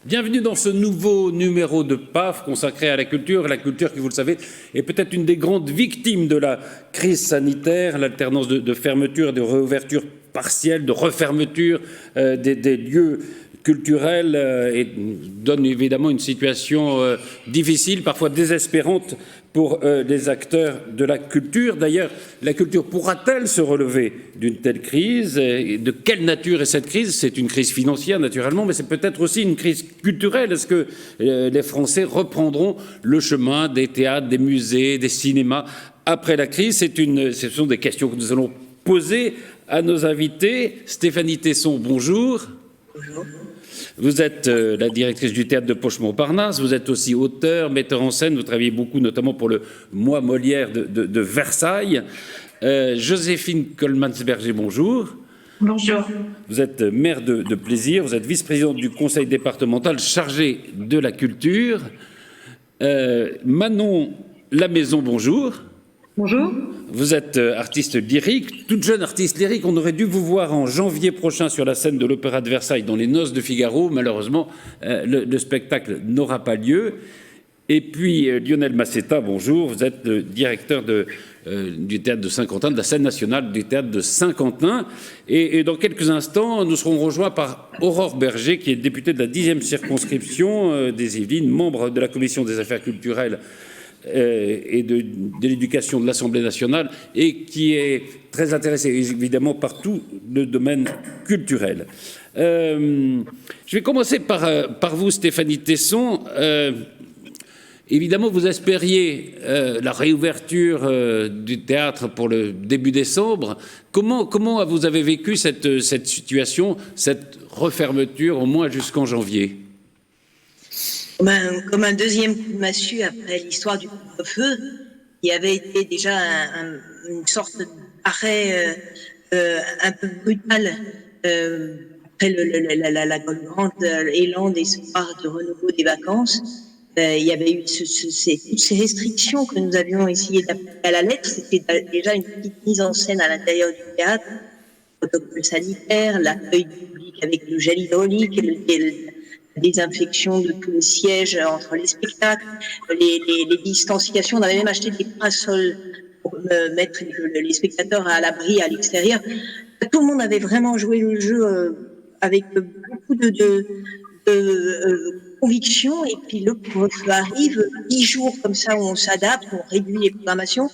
Bienvenue dans ce nouveau numéro de PAF consacré à la culture. La culture qui, vous le savez, est peut-être une des grandes victimes de la crise sanitaire, l'alternance de fermeture, de réouverture partielle, de refermeture des lieux culturels et donne évidemment une situation difficile, parfois désespérante pour les acteurs de la culture. D'ailleurs, la culture pourra-t-elle se relever d'une telle crise? Et de quelle nature est cette crise? C'est une crise financière, naturellement, mais c'est peut-être aussi une crise culturelle. Est-ce que les Français reprendront le chemin des théâtres, des musées, des cinémas après la crise? Ce sont des questions que nous allons poser à nos invités. Stéphanie Tesson, bonjour. Bonjour. Vous êtes la directrice du théâtre de Poche-Montparnasse, vous êtes aussi auteur, metteur en scène, vous travaillez beaucoup notamment pour le Mois Molière de Versailles. Joséphine Coleman-Berger, bonjour. Bonjour. Vous êtes maire de Plaisir, vous êtes vice-présidente du conseil départemental chargé de la culture. Manon Lamaison, bonjour. Bonjour. Vous êtes artiste lyrique, toute jeune artiste lyrique. On aurait dû vous voir en janvier prochain sur la scène de l'Opéra de Versailles dans les Noces de Figaro. Malheureusement, le spectacle n'aura pas lieu. Et puis Lionel Massetta, bonjour. Vous êtes le directeur du théâtre de Saint-Quentin, de la scène nationale du théâtre de Saint-Quentin. Et dans quelques instants, nous serons rejoints par Aurore Berger, qui est députée de la 10e circonscription des Yvelines, membre de la commission des affaires culturelles et de l'éducation de l'Assemblée nationale et qui est très intéressé évidemment par tout le domaine culturel. Je vais commencer par vous, Stéphanie Tesson. Évidemment, vous espériez la réouverture du théâtre pour le début décembre. Comment vous avez vécu cette situation, cette refermeture au moins jusqu'en janvier ? Comme un deuxième coup de massue après l'histoire du couvre-feu, qui avait été déjà une sorte d'arrêt un peu brutal après la grande élan des soirs de renouveau des vacances. Il y avait eu toutes ces restrictions que nous avions essayé d'appliquer à la lettre. C'était déjà une petite mise en scène à l'intérieur du théâtre, protocole sanitaire, l'accueil du public avec le gel hydraulique, désinfection de tous les sièges entre les spectacles, les distanciations. On avait même acheté des parasols pour mettre les spectateurs à l'abri à l'extérieur. Tout le monde avait vraiment joué le jeu avec beaucoup de conviction. Et puis le couvre-feu arrive, 10 jours comme ça où on s'adapte, on réduit les programmations,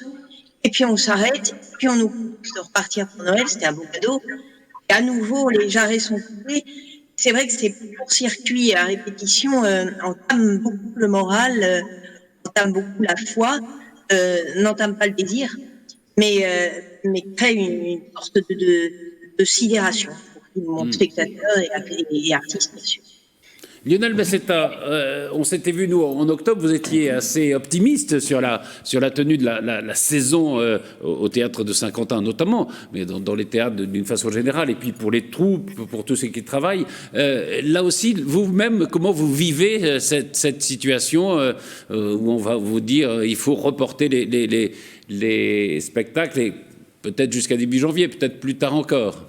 et puis on s'arrête, puis on nous pousse de repartir pour Noël. C'était un beau cadeau. Et à nouveau, les jarrets sont coupés. C'est vrai que ces courts-circuits à répétition entament beaucoup le moral, entament beaucoup la foi, n'entament pas le désir, mais créent une sorte de sidération pour tout le monde, spectateurs et artistes, bien sûr. Lionel Massetta, on s'était vu, nous, en octobre, vous étiez assez optimiste sur la tenue de la saison au théâtre de Saint-Quentin notamment, mais dans les théâtres d'une façon générale, et puis pour les troupes, pour tous ceux qui travaillent. Là aussi, vous-même, comment vous vivez cette situation où on va vous dire il faut reporter les spectacles, et peut-être jusqu'à début janvier, peut-être plus tard encore?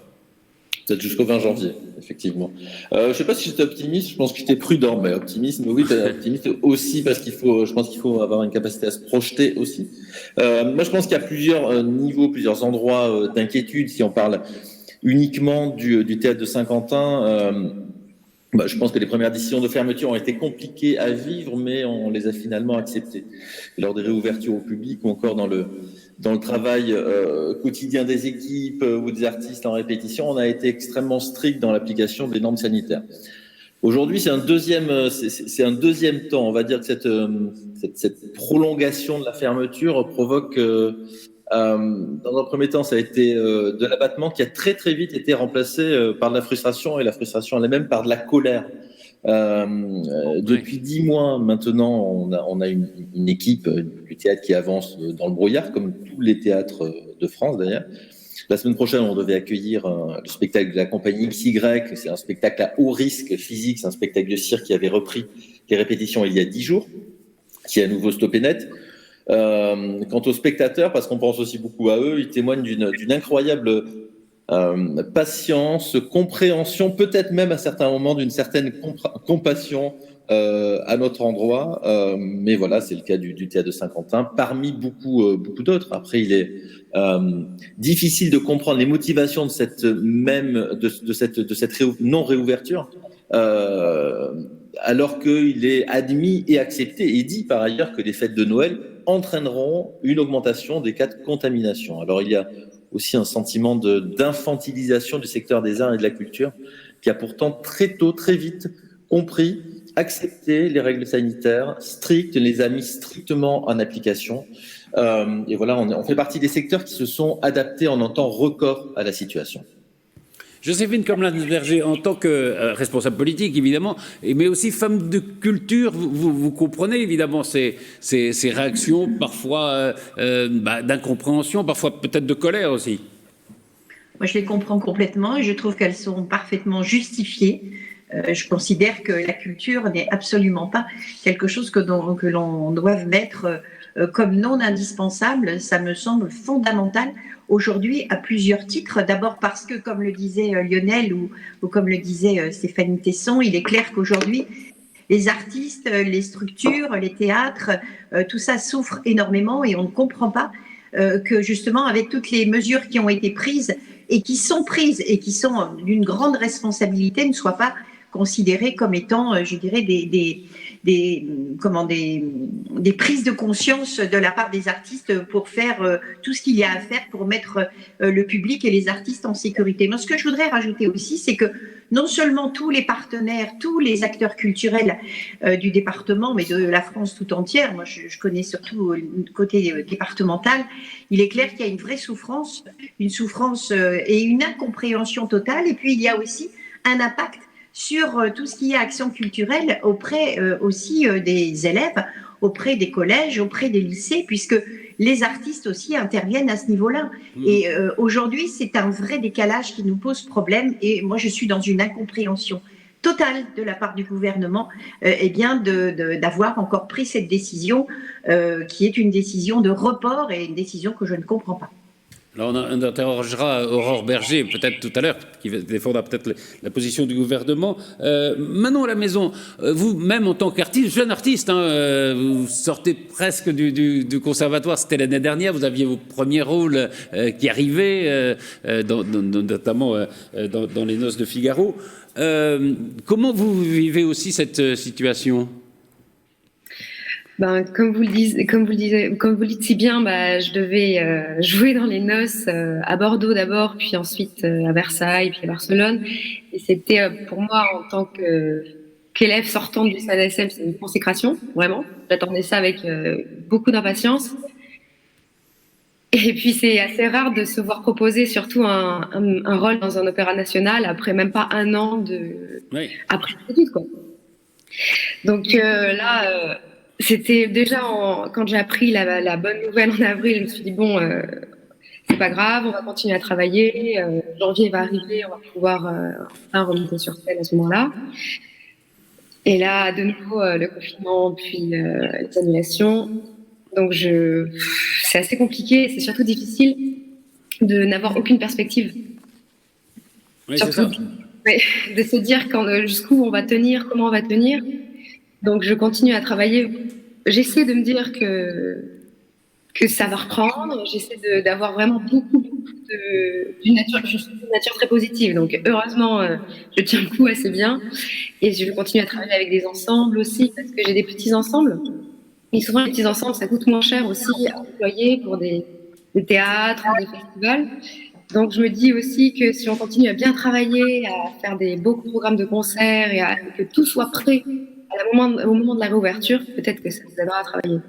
Peut-être jusqu'au 20 janvier, effectivement. Je ne sais pas si j'étais optimiste, je pense que j'étais prudent, mais optimiste, mais oui, optimiste aussi parce je pense qu'il faut avoir une capacité à se projeter aussi. Moi, je pense qu'il y a plusieurs niveaux, plusieurs endroits d'inquiétude. Si on parle uniquement du théâtre de Saint-Quentin, je pense que les premières décisions de fermeture ont été compliquées à vivre, mais on les a finalement acceptées. Lors des réouvertures au public ou encore dans le travail quotidien des équipes ou des artistes en répétition, on a été extrêmement strict dans l'application des normes sanitaires. Aujourd'hui, c'est un deuxième temps. On va dire que cette prolongation de la fermeture provoque, dans un premier temps, ça a été de l'abattement qui a très très vite été remplacé par de la frustration, et la frustration elle-même par de la colère. Depuis 10 mois maintenant, on a une équipe du théâtre qui avance dans le brouillard, comme tous les théâtres de France d'ailleurs. La semaine prochaine, on devait accueillir le spectacle de la compagnie XY. C'est un spectacle à haut risque physique, c'est un spectacle de cirque qui avait repris les répétitions il y a 10 jours, qui est à nouveau stoppé net. Quant aux spectateurs, parce qu'on pense aussi beaucoup à eux, ils témoignent d'une incroyable patience, compréhension, peut-être même à certains moments d'une certaine compassion à notre endroit. Mais voilà, c'est le cas du théâtre de Saint-Quentin, parmi beaucoup d'autres. Après, il est difficile de comprendre les motivations de cette non-réouverture, alors qu'il est admis et accepté et dit par ailleurs que les fêtes de Noël entraîneront une augmentation des cas de contamination. Alors il y a aussi un sentiment d'infantilisation du secteur des arts et de la culture qui a pourtant très tôt, très vite compris, accepté les règles sanitaires strictes, les a mis strictement en application. Et voilà, on fait partie des secteurs qui se sont adaptés en un temps record à la situation. Joséphine Cormelin-Berger, en tant que responsable politique, évidemment, mais aussi femme de culture, vous comprenez évidemment ces réactions, parfois d'incompréhension, parfois peut-être de colère aussi. Moi, je les comprends complètement et je trouve qu'elles sont parfaitement justifiées. Je considère que la culture n'est absolument pas quelque chose que l'on doit mettre comme non indispensable. Ça me semble fondamental aujourd'hui à plusieurs titres. D'abord parce que, comme le disait Lionel ou comme le disait Stéphanie Tesson, il est clair qu'aujourd'hui, les artistes, les structures, les théâtres, tout ça souffre énormément et on ne comprend pas que justement, avec toutes les mesures qui ont été prises et qui sont d'une grande responsabilité, ne soient pas considérées comme étant, je dirais, des prises de conscience de la part des artistes pour faire tout ce qu'il y a à faire pour mettre le public et les artistes en sécurité. Mais ce que je voudrais rajouter aussi, c'est que non seulement tous les partenaires, tous les acteurs culturels du département, mais de la France tout entière, moi je connais surtout le côté départemental, il est clair qu'il y a une vraie souffrance et une incompréhension totale. Et puis il y a aussi un impact sur tout ce qui est action culturelle auprès aussi des élèves, auprès des collèges, auprès des lycées, puisque les artistes aussi interviennent à ce niveau-là. Et aujourd'hui, c'est un vrai décalage qui nous pose problème. Et moi, je suis dans une incompréhension totale de la part du gouvernement, d'avoir encore pris cette décision, qui est une décision de report et une décision que je ne comprends pas. Alors on interrogera Aurore Berger peut-être tout à l'heure, qui défendra peut-être la position du gouvernement. Manon à la maison, vous-même en tant qu'artiste, jeune artiste, vous sortez presque du conservatoire, c'était l'année dernière, vous aviez vos premiers rôles qui arrivaient, notamment dans Les Noces de Figaro. Comment vous vivez aussi cette situation ? Comme vous le dites si bien, je devais jouer dans Les Noces à Bordeaux d'abord, puis ensuite à Versailles, puis à Barcelone. Et c'était pour moi, en tant qu'élève sortant du CNSM, c'est une consécration, vraiment. J'attendais ça avec beaucoup d'impatience. Et puis c'est assez rare de se voir proposer surtout un rôle dans un opéra national après même pas un an après l'étude, quoi. Donc là... C'était déjà quand j'ai appris la bonne nouvelle en avril, je me suis dit bon, c'est pas grave, on va continuer à travailler. Janvier va arriver, on va pouvoir enfin remonter sur scène à ce moment-là. Et là, de nouveau, le confinement, puis les annulations. Donc c'est assez compliqué, c'est surtout difficile de n'avoir aucune perspective. Oui, c'est ça. De se dire jusqu'où on va tenir, comment on va tenir. Donc, je continue à travailler. J'essaie de me dire que ça va reprendre. J'essaie d'avoir vraiment beaucoup d'une nature très positive. Donc, heureusement, je tiens le coup assez bien. Et je continue à travailler avec des ensembles aussi, parce que j'ai des petits ensembles. Et souvent, les petits ensembles, ça coûte moins cher aussi à employer pour des théâtres, des festivals. Donc, je me dis aussi que si on continue à bien travailler, à faire des beaux programmes de concerts et que tout soit prêt au moment de la réouverture, peut-être que ça nous aidera à travailler.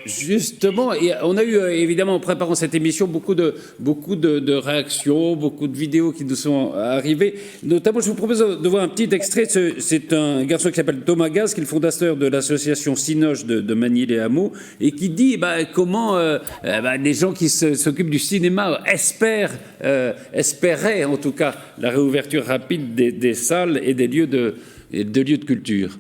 Justement, on a eu évidemment en préparant cette émission beaucoup de réactions, beaucoup de vidéos qui nous sont arrivées. Notamment, je vous propose de voir un petit extrait. C'est un garçon qui s'appelle Thomas Gaz, qui est le fondateur de l'association Cinoche de Magny-les-Hameaux, et qui dit comment les gens qui s'occupent du cinéma espéraient en tout cas la réouverture rapide des salles et des lieux de culture.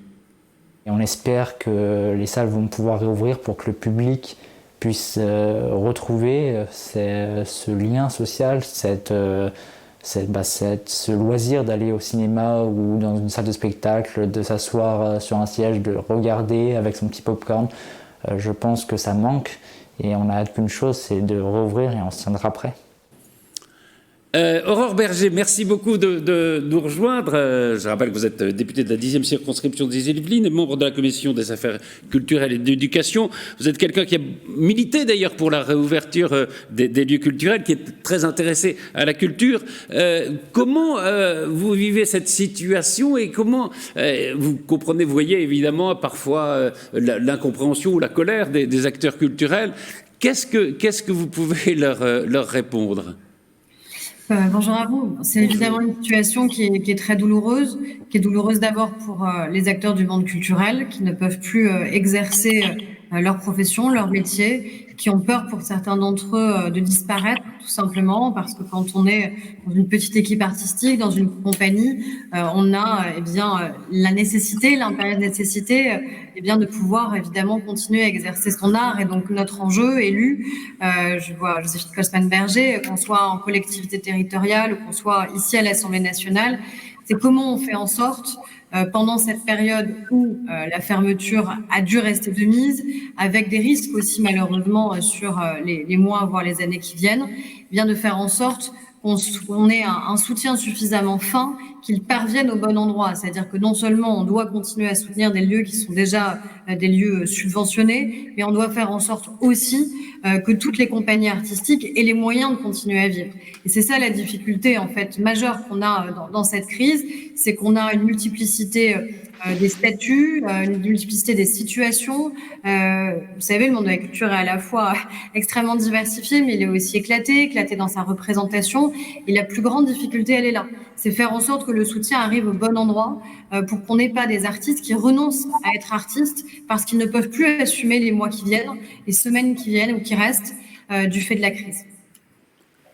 Et on espère que les salles vont pouvoir réouvrir pour que le public puissent retrouver ce lien social, ce loisir d'aller au cinéma ou dans une salle de spectacle, de s'asseoir sur un siège, de regarder avec son petit popcorn. Je pense que ça manque et on n'a hâte qu'une chose, c'est de rouvrir et on se tiendra prêt. Aurore Berger, merci beaucoup de nous rejoindre. Je rappelle que vous êtes députée de la 10e circonscription des Yvelines et membre de la commission des affaires culturelles et d'éducation. Vous êtes quelqu'un qui a milité d'ailleurs pour la réouverture des lieux culturels, qui est très intéressé à la culture. Comment vous vivez cette situation et comment vous comprenez, vous voyez évidemment parfois l'incompréhension ou la colère des acteurs culturels. Qu'est-ce que vous pouvez leur répondre ? Bonjour à vous. C'est évidemment une situation qui est très douloureuse, qui est douloureuse d'abord pour les acteurs du monde culturel qui ne peuvent plus exercer leur profession, leur métier, qui ont peur pour certains d'entre eux de disparaître tout simplement parce que quand on est dans une petite équipe artistique, dans une compagnie, on a la nécessité, l'impérieuse nécessité de pouvoir évidemment continuer à exercer son art. Et donc notre enjeu élu, je vois Joséphine Cosman-Berger, qu'on soit en collectivité territoriale ou qu'on soit ici à l'Assemblée nationale, c'est comment on fait en sorte pendant cette période où la fermeture a dû rester de mise, avec des risques aussi malheureusement sur les mois voire les années qui viennent, de faire en sorte qu'on ait un soutien suffisamment fin qu'il parvienne au bon endroit. C'est-à-dire que non seulement on doit continuer à soutenir des lieux qui sont déjà des lieux subventionnés, mais on doit faire en sorte aussi que toutes les compagnies artistiques aient les moyens de continuer à vivre. Et c'est ça la difficulté en fait majeure qu'on a dans cette crise, c'est qu'on a une multiplicité des statuts, une multiplicité des situations. Vous savez, le monde de la culture est à la fois extrêmement diversifié, mais il est aussi éclaté dans sa représentation. Et la plus grande difficulté, elle est là. C'est faire en sorte que le soutien arrive au bon endroit pour qu'on n'ait pas des artistes qui renoncent à être artistes parce qu'ils ne peuvent plus assumer les mois qui viennent, les semaines qui viennent ou qui restent du fait de la crise.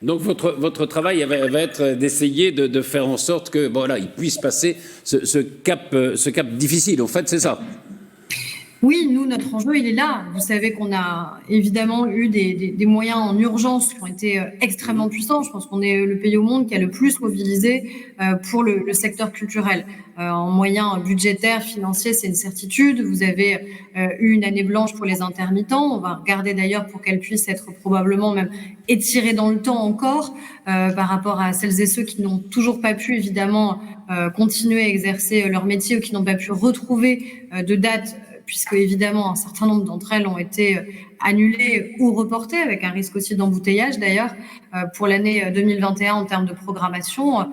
Donc votre travail va être d'essayer de faire en sorte que il puisse passer ce cap difficile. En fait, c'est ça. Oui, nous, notre enjeu, il est là. Vous savez qu'on a évidemment eu des moyens en urgence qui ont été extrêmement puissants. Je pense qu'on est le pays au monde qui a le plus mobilisé pour le secteur culturel. En moyens budgétaires, financiers, c'est une certitude. Vous avez eu une année blanche pour les intermittents. On va regarder d'ailleurs pour qu'elle puisse être probablement même étirée dans le temps encore par rapport à celles et ceux qui n'ont toujours pas pu évidemment continuer à exercer leur métier ou qui n'ont pas pu retrouver de date puisque évidemment un certain nombre d'entre elles ont été annulées ou reportées, avec un risque aussi d'embouteillage d'ailleurs pour l'année 2021 en termes de programmation,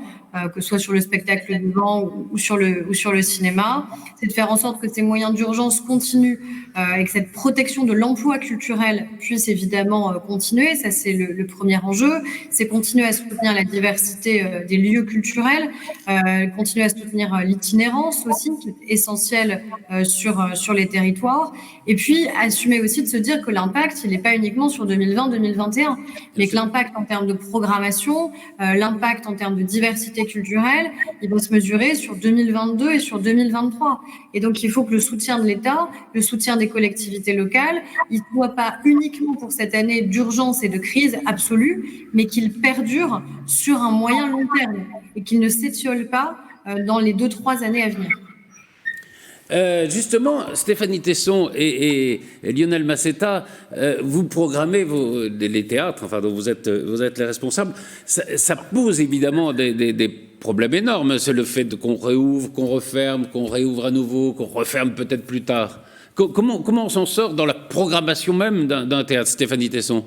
que ce soit sur le spectacle vivant ou sur le cinéma. C'est de faire en sorte que ces moyens d'urgence continuent et que cette protection de l'emploi culturel puisse évidemment continuer. Ça, c'est le premier enjeu. C'est continuer à soutenir la diversité des lieux culturels, continuer à soutenir l'itinérance aussi, qui est essentielle sur les territoires. Et puis, assumer aussi de se dire que l'impact, il n'est pas uniquement sur 2020-2021, mais que l'impact en termes de programmation, l'impact en termes de diversité culturelle, il va se mesurer sur 2022 et sur 2023. Et donc, il faut que le soutien de l'État, le soutien des collectivités locales, il ne soit pas uniquement pour cette année d'urgence et de crise absolue, mais qu'il perdure sur un moyen long terme et qu'il ne s'étiole pas dans les 2-3 années à venir. Justement, Stéphanie Tesson et Lionel Massetta, vous programmez les théâtres, enfin dont vous êtes les responsables. Ça pose évidemment des problèmes énormes. C'est le fait qu'on réouvre, qu'on referme, qu'on réouvre à nouveau, qu'on referme peut-être plus tard. Comment on s'en sort dans la programmation même d'un théâtre, Stéphanie Tesson ?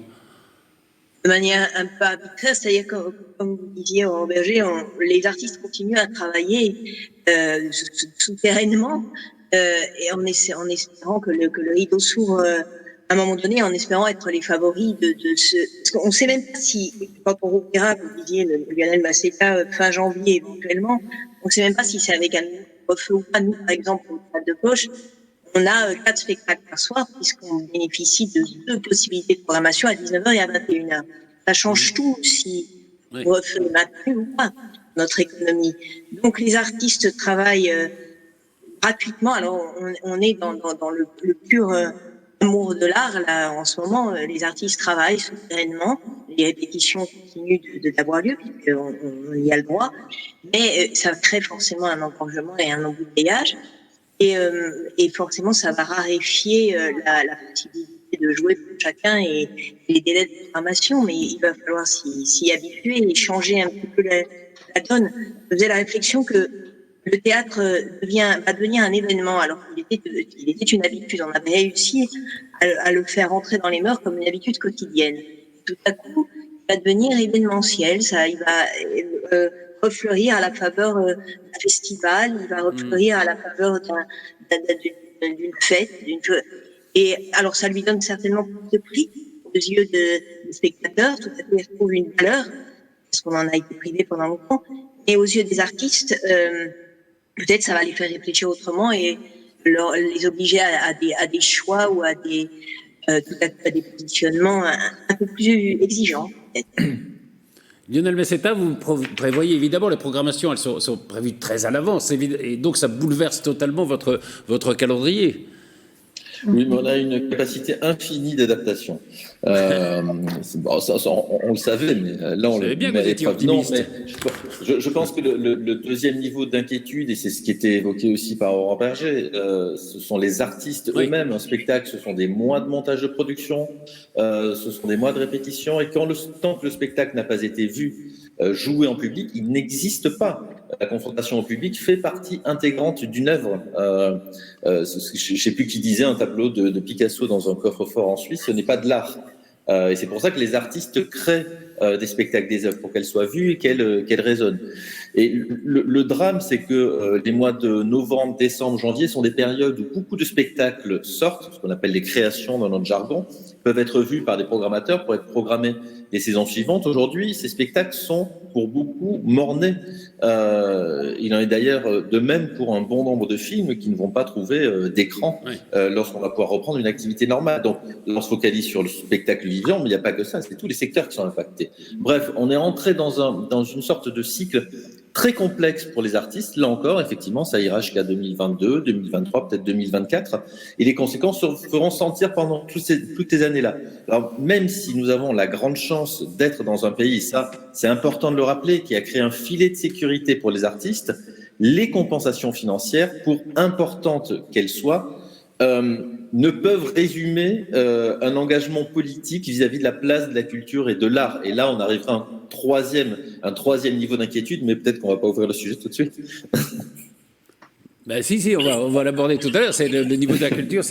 De manière un peu arbitraire, c'est-à-dire comme vous disiez au Berger, les artistes continuent à travailler souterrainement et en espérant que le rideau s'ouvre à un moment donné, en espérant être les favoris de ce. Parce qu'on ne sait même pas si, quand on rouvrira, vous disiez le Lionel Massetta fin janvier éventuellement, on ne sait même pas si c'est avec un refeu ou pas. Nous, par exemple, au Théâtre de Poche, on a 4 spectacles par soir puisqu'on bénéficie de 2 possibilités de programmation à 19h et à 21h. Ça change tout si on refait le matin ou pas notre économie. Donc les artistes travaillent gratuitement. Alors on est dans le pur amour de l'art, là, en ce moment, les artistes travaillent souterrainement. Les répétitions continuent d'avoir lieu, puisqu'on y a le droit. Mais ça crée forcément un engorgement et un embouteillage. Et forcément, ça va raréfier la possibilité de jouer pour chacun et les délais de programmation. Mais il va falloir s'y habituer et changer un petit peu la donne. Je faisais la réflexion que le théâtre va devenir un événement, alors qu'il était une habitude. On avait réussi à le faire rentrer dans les mœurs comme une habitude quotidienne. Tout à coup, il va devenir événementiel. Il va refleurir à la faveur d'un festival, il va refleurir à la faveur d'une fête. Et alors, ça lui donne certainement plus de prix aux yeux des spectateurs. Tout à coup, il retrouve une valeur, parce qu'on en a été privé pendant longtemps. Et aux yeux des artistes, peut-être ça va les faire réfléchir autrement et les obliger à des choix ou à des positionnements un peu plus exigeants, peut-être. Lionel Meseta, vous prévoyez évidemment les programmations, elles sont prévues très à l'avance, et donc ça bouleverse totalement votre calendrier. Oui, mais on a une capacité infinie d'adaptation. Bon, on le savait, mais là, on le bien que vous étiez optimiste. Je pense que le deuxième niveau d'inquiétude, et c'est ce qui était évoqué aussi par Aurore Berger, ce sont les artistes eux-mêmes. Un spectacle, ce sont des mois de montage de production, ce sont des mois de répétition, et tant que le spectacle n'a pas été vu, joué en public, il n'existe pas. La confrontation au public fait partie intégrante d'une œuvre. Je ne sais plus qui disait un tableau de Picasso dans un coffre-fort en Suisse, ce n'est pas de l'art. Et c'est pour ça que les artistes créent des spectacles, des œuvres, pour qu'elles soient vues et qu'elles résonnent. Et le drame, c'est que les mois de novembre, décembre, janvier sont des périodes où beaucoup de spectacles sortent, ce qu'on appelle les créations dans notre jargon, peuvent être vus par des programmateurs pour être programmés les saisons suivantes. Aujourd'hui, ces spectacles sont pour beaucoup mornés. Il en est d'ailleurs de même pour un bon nombre de films qui ne vont pas trouver d'écran lorsqu'on va pouvoir reprendre une activité normale. Donc, on se focalise sur le spectacle vivant, mais il n'y a pas que ça, c'est tous les secteurs qui sont impactés. Bref, on est entré dans une sorte de cycle très complexe pour les artistes. Là encore, effectivement, ça ira jusqu'à 2022, 2023, peut-être 2024. Et les conséquences se feront sentir pendant toutes ces années-là. Alors, même si nous avons la grande chance d'être dans un pays, ça, c'est important de le rappeler, qui a créé un filet de sécurité pour les artistes, les compensations financières, pour importantes qu'elles soient, ne peuvent résumer un engagement politique vis-à-vis de la place de la culture et de l'art. Et là, on arrivera à un troisième niveau d'inquiétude, mais peut-être qu'on ne va pas ouvrir le sujet tout de suite. Ben si, on va l'aborder tout à l'heure. C'est le niveau de la culture,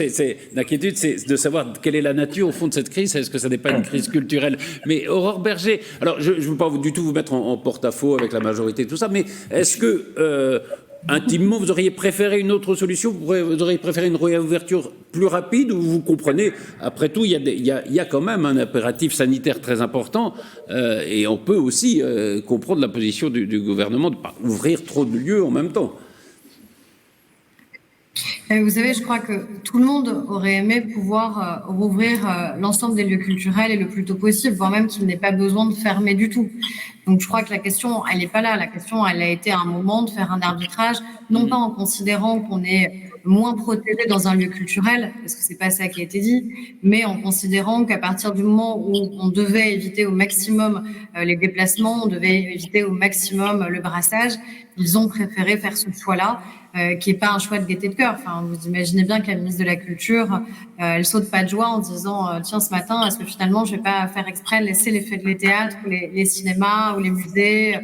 l'inquiétude, c'est de savoir quelle est la nature au fond de cette crise. Est-ce que ça n'est pas une crise culturelle? Mais Aurore Berger, alors je ne veux pas du tout vous mettre en porte-à-faux avec la majorité, tout ça, mais est-ce que intimement, vous auriez préféré une autre solution? Vous auriez préféré une réouverture plus rapide, ou vous comprenez, après tout, il y a quand même un impératif sanitaire très important, et on peut aussi comprendre la position du gouvernement de ne pas ouvrir trop de lieux en même temps. Vous savez, je crois que tout le monde aurait aimé pouvoir rouvrir l'ensemble des lieux culturels et le plus tôt possible, voire même qu'il n'ait pas besoin de fermer du tout. Donc je crois que la question, elle n'est pas là. La question, elle a été à un moment de faire un arbitrage, non pas en considérant qu'on est moins protégé dans un lieu culturel, parce que c'est pas ça qui a été dit, mais en considérant qu'à partir du moment où on devait éviter au maximum les déplacements, on devait éviter au maximum le brassage, ils ont préféré faire ce choix-là, qui n'est pas un choix de gaieté de cœur. Enfin, vous imaginez bien que la ministre de la Culture, elle saute pas de joie en disant tiens, ce matin, est-ce que finalement je vais pas faire exprès de laisser les théâtres, les cinémas ou les musées,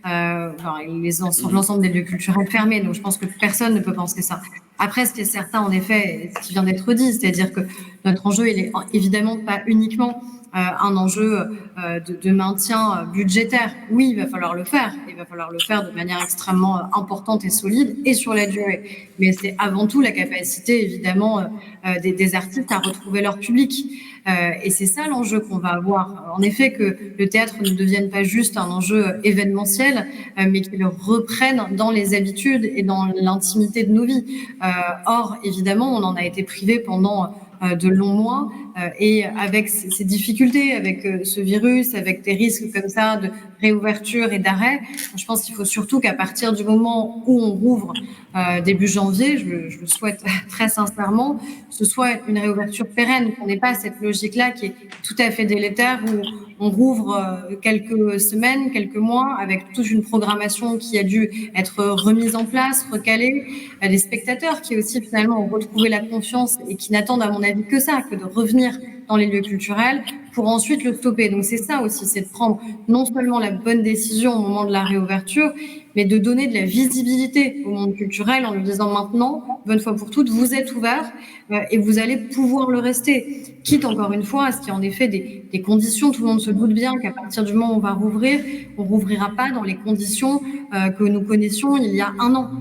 l'ensemble des lieux culturels fermés. Donc je pense que personne ne peut penser ça. Après, ce qui est certain, en effet, ce qui vient d'être dit, c'est-à-dire que notre enjeu, il est évidemment pas uniquement un enjeu de maintien budgétaire. Oui, il va falloir le faire. Il va falloir le faire de manière extrêmement importante et solide et sur la durée. Mais c'est avant tout la capacité, évidemment, des artistes à retrouver leur public. Et c'est ça l'enjeu qu'on va avoir. En effet, que le théâtre ne devienne pas juste un enjeu événementiel, mais qu'il reprenne dans les habitudes et dans l'intimité de nos vies. Or, évidemment, on en a été privé pendant de longs mois. et avec ces difficultés, avec ce virus, avec des risques comme ça de réouverture et d'arrêt, je pense qu'il faut surtout qu'à partir du moment où on rouvre début janvier, je le souhaite très sincèrement, ce soit une réouverture pérenne, qu'on n'ait pas cette logique-là qui est tout à fait délétère où on rouvre quelques semaines, quelques mois avec toute une programmation qui a dû être remise en place, recalée, des spectateurs qui aussi finalement ont retrouvé la confiance et qui n'attendent à mon avis que ça, que de revenir dans les lieux culturels pour ensuite le stopper. Donc c'est ça aussi, c'est de prendre non seulement la bonne décision au moment de la réouverture, mais de donner de la visibilité au monde culturel en lui disant maintenant, bonne fois pour toutes, vous êtes ouverts et vous allez pouvoir le rester. Quitte encore une fois à ce qu'il y ait en effet des conditions, tout le monde se doute bien qu'à partir du moment où on va rouvrir, on rouvrira pas dans les conditions que nous connaissions il y a un an.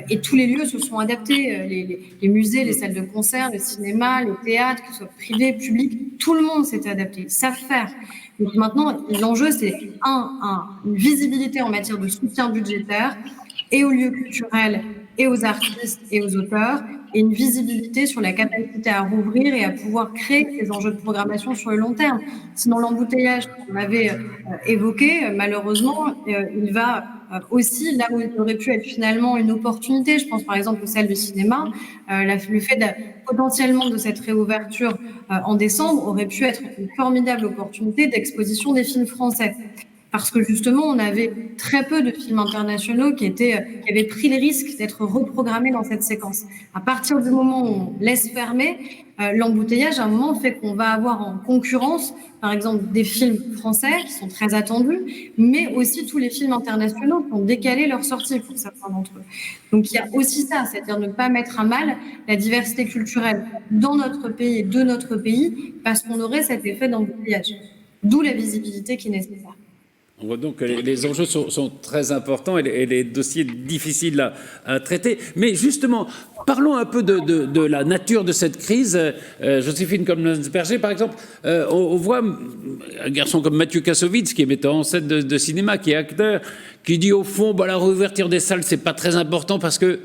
Et tous les lieux se sont adaptés, les musées, les salles de concert, le cinéma, les théâtres, que ce soit privés, publics, tout le monde s'est adapté, ils savent faire. Donc maintenant, l'enjeu, c'est une visibilité en matière de soutien budgétaire et aux lieux culturels et aux artistes et aux auteurs, et une visibilité sur la capacité à rouvrir et à pouvoir créer ces enjeux de programmation sur le long terme. Sinon, l'embouteillage qu'on avait évoqué, malheureusement, il va aussi là où il aurait pu être finalement une opportunité. Je pense par exemple aux salles de cinéma. Le fait potentiellement de cette réouverture en décembre aurait pu être une formidable opportunité d'exposition des films français. Parce que justement, on avait très peu de films internationaux qui avaient pris les risques d'être reprogrammés dans cette séquence. À partir du moment où on laisse fermer, l'embouteillage, à un moment, fait qu'on va avoir en concurrence, par exemple, des films français qui sont très attendus, mais aussi tous les films internationaux qui ont décalé leur sortie pour certains d'entre eux. Donc, il y a aussi ça, c'est-à-dire ne pas mettre à mal la diversité culturelle dans notre pays et de notre pays, parce qu'on aurait cet effet d'embouteillage. D'où la visibilité qui est nécessaire. On voit donc que les enjeux sont très importants et les dossiers difficiles à traiter. Mais justement, parlons un peu de la nature de cette crise. Joséphine Kommelsberger, par exemple, on voit un garçon comme Mathieu Kassovitz, qui est metteur en scène de cinéma, qui est acteur, qui dit au fond, la réouverture des salles, c'est pas très important parce que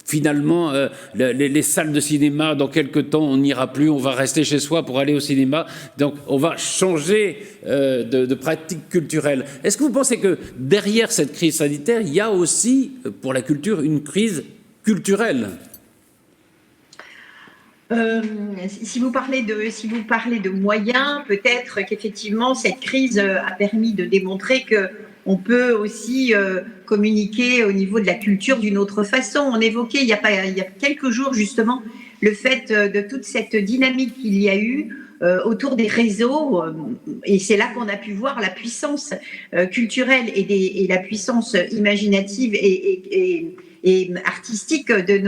finalement, les salles de cinéma, dans quelques temps, on n'ira plus, on va rester chez soi pour aller au cinéma. Donc, on va changer de pratique culturelle. Est-ce que vous pensez que derrière cette crise sanitaire, il y a aussi, pour la culture, une crise culturelle ? Si vous parlez de moyens, peut-être qu'effectivement, cette crise a permis de démontrer que on peut aussi communiquer au niveau de la culture d'une autre façon. On évoquait il y a quelques jours justement le fait de toute cette dynamique qu'il y a eu autour des réseaux, et c'est là qu'on a pu voir la puissance culturelle et la puissance imaginative et artistique de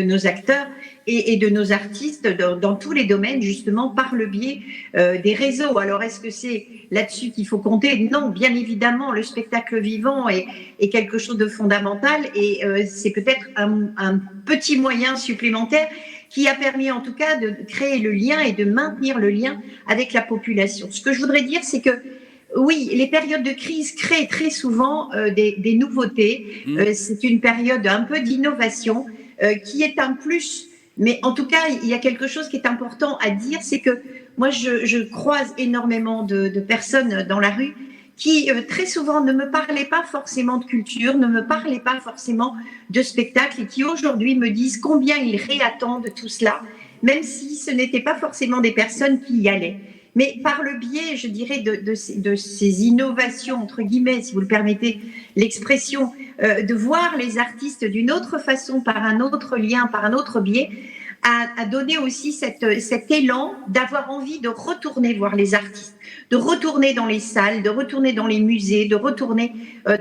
nos acteurs et de nos artistes dans tous les domaines, justement, par le biais des réseaux. Alors, est-ce que c'est là-dessus qu'il faut compter ? Non, bien évidemment, le spectacle vivant est quelque chose de fondamental et c'est peut-être un petit moyen supplémentaire qui a permis en tout cas de créer le lien et de maintenir le lien avec la population. Ce que je voudrais dire, c'est que oui, les périodes de crise créent très souvent des nouveautés. C'est une période un peu d'innovation qui est un plus. Mais en tout cas, il y a quelque chose qui est important à dire, c'est que moi, je croise énormément de personnes dans la rue qui très souvent ne me parlaient pas forcément de culture, ne me parlaient pas forcément de spectacle et qui aujourd'hui me disent combien ils réattendent tout cela, même si ce n'étaient pas forcément des personnes qui y allaient. Mais par le biais, je dirais, de ces innovations, entre guillemets, si vous le permettez l'expression, de voir les artistes d'une autre façon, par un autre lien, par un autre biais, a donné aussi cet élan d'avoir envie de retourner voir les artistes, de retourner dans les salles, de retourner dans les musées, de retourner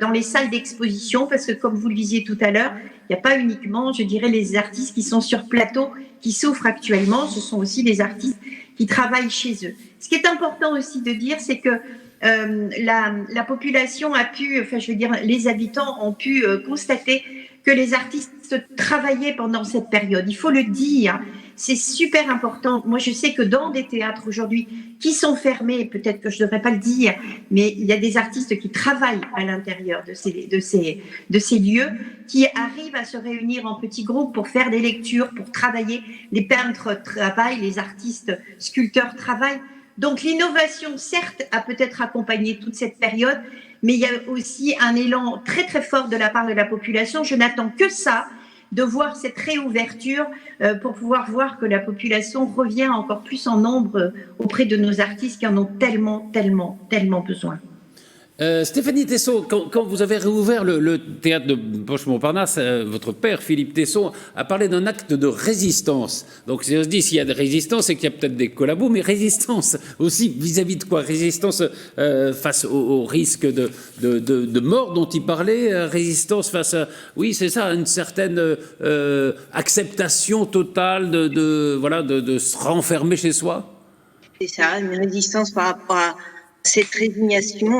dans les salles d'exposition, parce que comme vous le disiez tout à l'heure, il n'y a pas uniquement, je dirais, les artistes qui sont sur plateau, qui souffrent actuellement, ce sont aussi des artistes qui travaillent chez eux. Ce qui est important aussi de dire, c'est que la population a pu, enfin je veux dire, les habitants ont pu constater que les artistes travaillaient pendant cette période. Il faut le dire. C'est super important. Moi, je sais que dans des théâtres aujourd'hui qui sont fermés, peut-être que je ne devrais pas le dire, mais il y a des artistes qui travaillent à l'intérieur de ces lieux, qui arrivent à se réunir en petits groupes pour faire des lectures, pour travailler. Les peintres travaillent, les artistes, sculpteurs travaillent. Donc l'innovation, certes, a peut-être accompagné toute cette période, mais il y a aussi un élan très très fort de la part de la population. Je n'attends que ça, de voir cette réouverture pour pouvoir voir que la population revient encore plus en nombre auprès de nos artistes qui en ont tellement, tellement, tellement besoin. Stéphanie Tesson, quand vous avez réouvert le théâtre de Poche-Montparnasse, votre père, Philippe Tesson, a parlé d'un acte de résistance. Donc, si on se dit, s'il y a de résistance, c'est qu'il y a peut-être des collabos, mais résistance aussi vis-à-vis de quoi? Résistance face au risque de mort dont il parlait, résistance face à, oui, c'est ça, une certaine acceptation totale de se renfermer chez soi. C'est ça, une résistance par rapport à cette résignation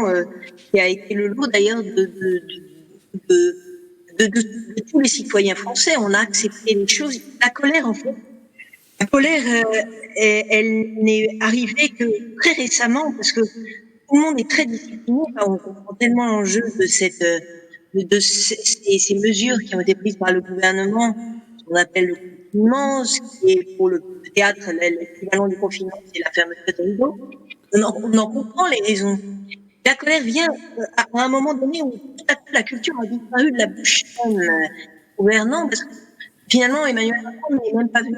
qui a été le lot d'ailleurs de tous les citoyens français. On a accepté les choses. La colère, en fait, elle n'est arrivée que très récemment parce que tout le monde est très discipliné. On comprend tellement l'enjeu de ces mesures qui ont été prises par le gouvernement, ce qu'on appelle le confinement, ce qui est pour le théâtre l'équivalent du confinement, c'est la fermeture des rideaux. On en comprend les raisons. La colère vient à un moment donné où tout à coup la culture a disparu de la bouche gouvernant, parce que finalement Emmanuel Macron n'est même pas venu,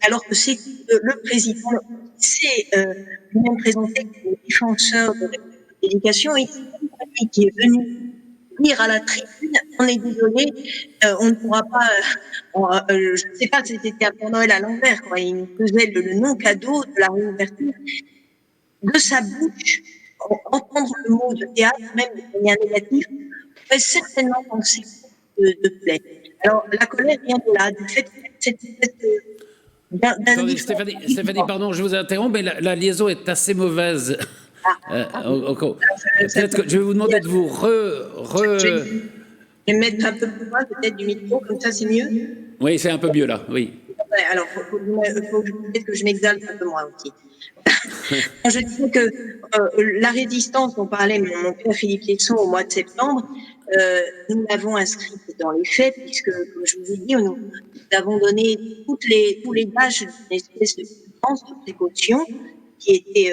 alors que c'est le président s'est lui-même présenté comme le défenseur de l'éducation et qui est venu dire à la tribune, on est désolé, on ne pourra pas, je ne sais pas si c'était à Père Noël à l'envers, quand il nous faisait le non-cadeau de la réouverture, de sa bouche, entendre le mot de théâtre, même de manière négative, pourrait certainement penser de plaie. Alors, la colère vient de là, du fait que cette Attendez, Stéphanie, pardon, je vous interromps, mais la liaison est assez mauvaise. Peut-être que je vais vous demander de vous Je vais mettre un peu plus loin peut-être du micro, comme ça c'est mieux. Oui, c'est un peu mieux là, oui. Alors, peut-être que je m'exalte un peu moins aussi. Je disais que la résistance dont parlait mon père Philippe Tesson au mois de septembre, nous l'avons inscrite dans les faits, puisque, comme je vous ai dit, nous avons donné tous les gages d'une espèce de précaution qui était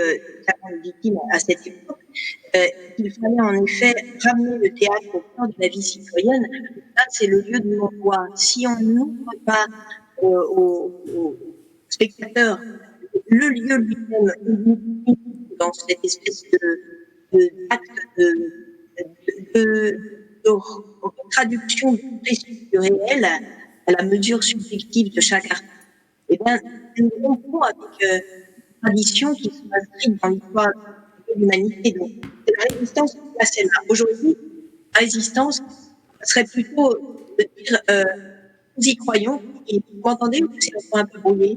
légitime à cette époque. Il fallait en effet ramener le théâtre au cœur de la vie citoyenne. Là, c'est le lieu de l'emploi. Si on n'ouvre pas aux spectateurs le lieu lui-même dans cette espèce d'acte de traduction du réel à la mesure subjective de chaque artiste, eh bien, nous rompons avec tradition qui sont inscrites dans l'histoire de l'humanité. Donc, la résistance, là, celle-là. Aujourd'hui, la résistance serait plutôt de dire nous y croyons. Et vous m'entendez ou c'est un peu brouillé?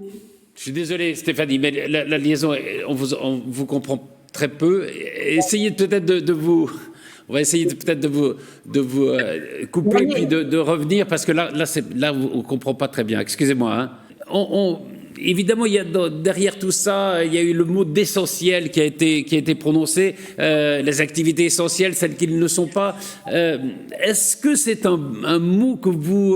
Je suis désolé, Stéphanie, mais la liaison, on vous comprend très peu. Essayez peut-être de vous... On va essayer peut-être de vous couper puis de revenir, parce que là on ne comprend pas très bien. Excusez-moi. Hein. Évidemment, il y a derrière tout ça, il y a eu le mot d'essentiel qui a été prononcé, les activités essentielles, celles qui ne le sont pas. Est-ce que c'est un mot que vous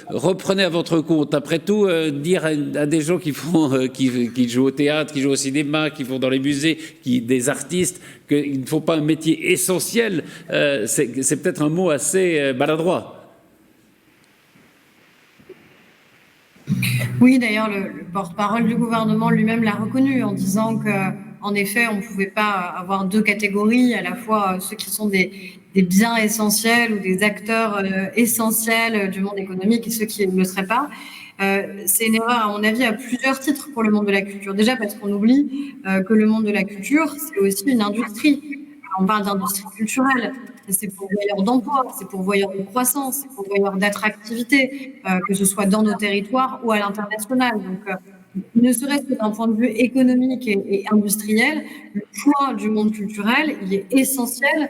reprenez à votre compte? Après tout, dire à des gens qui jouent au théâtre, qui jouent au cinéma, qui vont dans les musées, des artistes, qu'il ne faut pas un métier essentiel, c'est peut-être un mot assez maladroit. Oui, d'ailleurs, le porte-parole du gouvernement lui-même l'a reconnu en disant qu'en effet, on ne pouvait pas avoir deux catégories, à la fois ceux qui sont des biens essentiels ou des acteurs essentiels du monde économique et ceux qui ne le seraient pas. C'est une erreur, à mon avis, à plusieurs titres pour le monde de la culture. Déjà parce qu'on oublie que le monde de la culture, c'est aussi une industrie. On parle d'industrie culturelle. C'est pourvoyeur d'emploi, c'est pourvoyeur de croissance, c'est pourvoyeur d'attractivité, que ce soit dans nos territoires ou à l'international. Donc, ne serait-ce que d'un point de vue économique et industriel, le poids du monde culturel, il est essentiel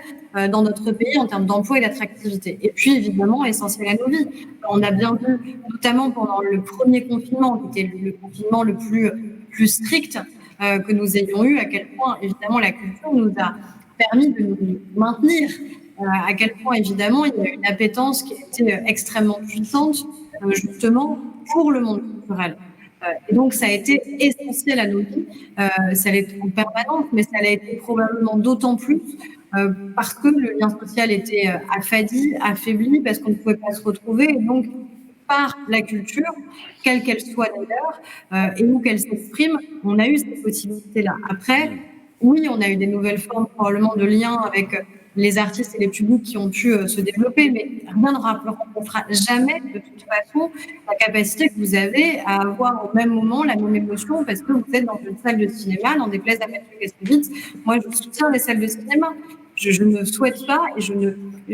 dans notre pays en termes d'emploi et d'attractivité. Et puis, évidemment, essentiel à nos vies. On a bien vu, notamment pendant le premier confinement, qui était le confinement le plus strict que nous ayons eu, à quel point, évidemment, la culture nous a permis de nous maintenir, à quel point, évidemment, il y a une appétence qui a été extrêmement puissante, justement, pour le monde culturel. Et donc, ça a été essentiel à nos vies. Ça l'est en permanence, mais ça l'a été probablement d'autant plus parce que le lien social était affadi, affaibli, parce qu'on ne pouvait pas se retrouver. Et donc, par la culture, quelle qu'elle soit d'ailleurs, et où qu'elle s'exprime, on a eu cette possibilité-là. Après, oui, on a eu des nouvelles formes probablement de liens avec les artistes et les publics qui ont pu se développer, mais rien ne remplacera jamais, de toute façon, la capacité que vous avez à avoir au même moment la même émotion parce que vous êtes dans une salle de cinéma, n'en déplaise à Mathieu Kassovitz. Moi, je soutiens les salles de cinéma. Je ne souhaite pas et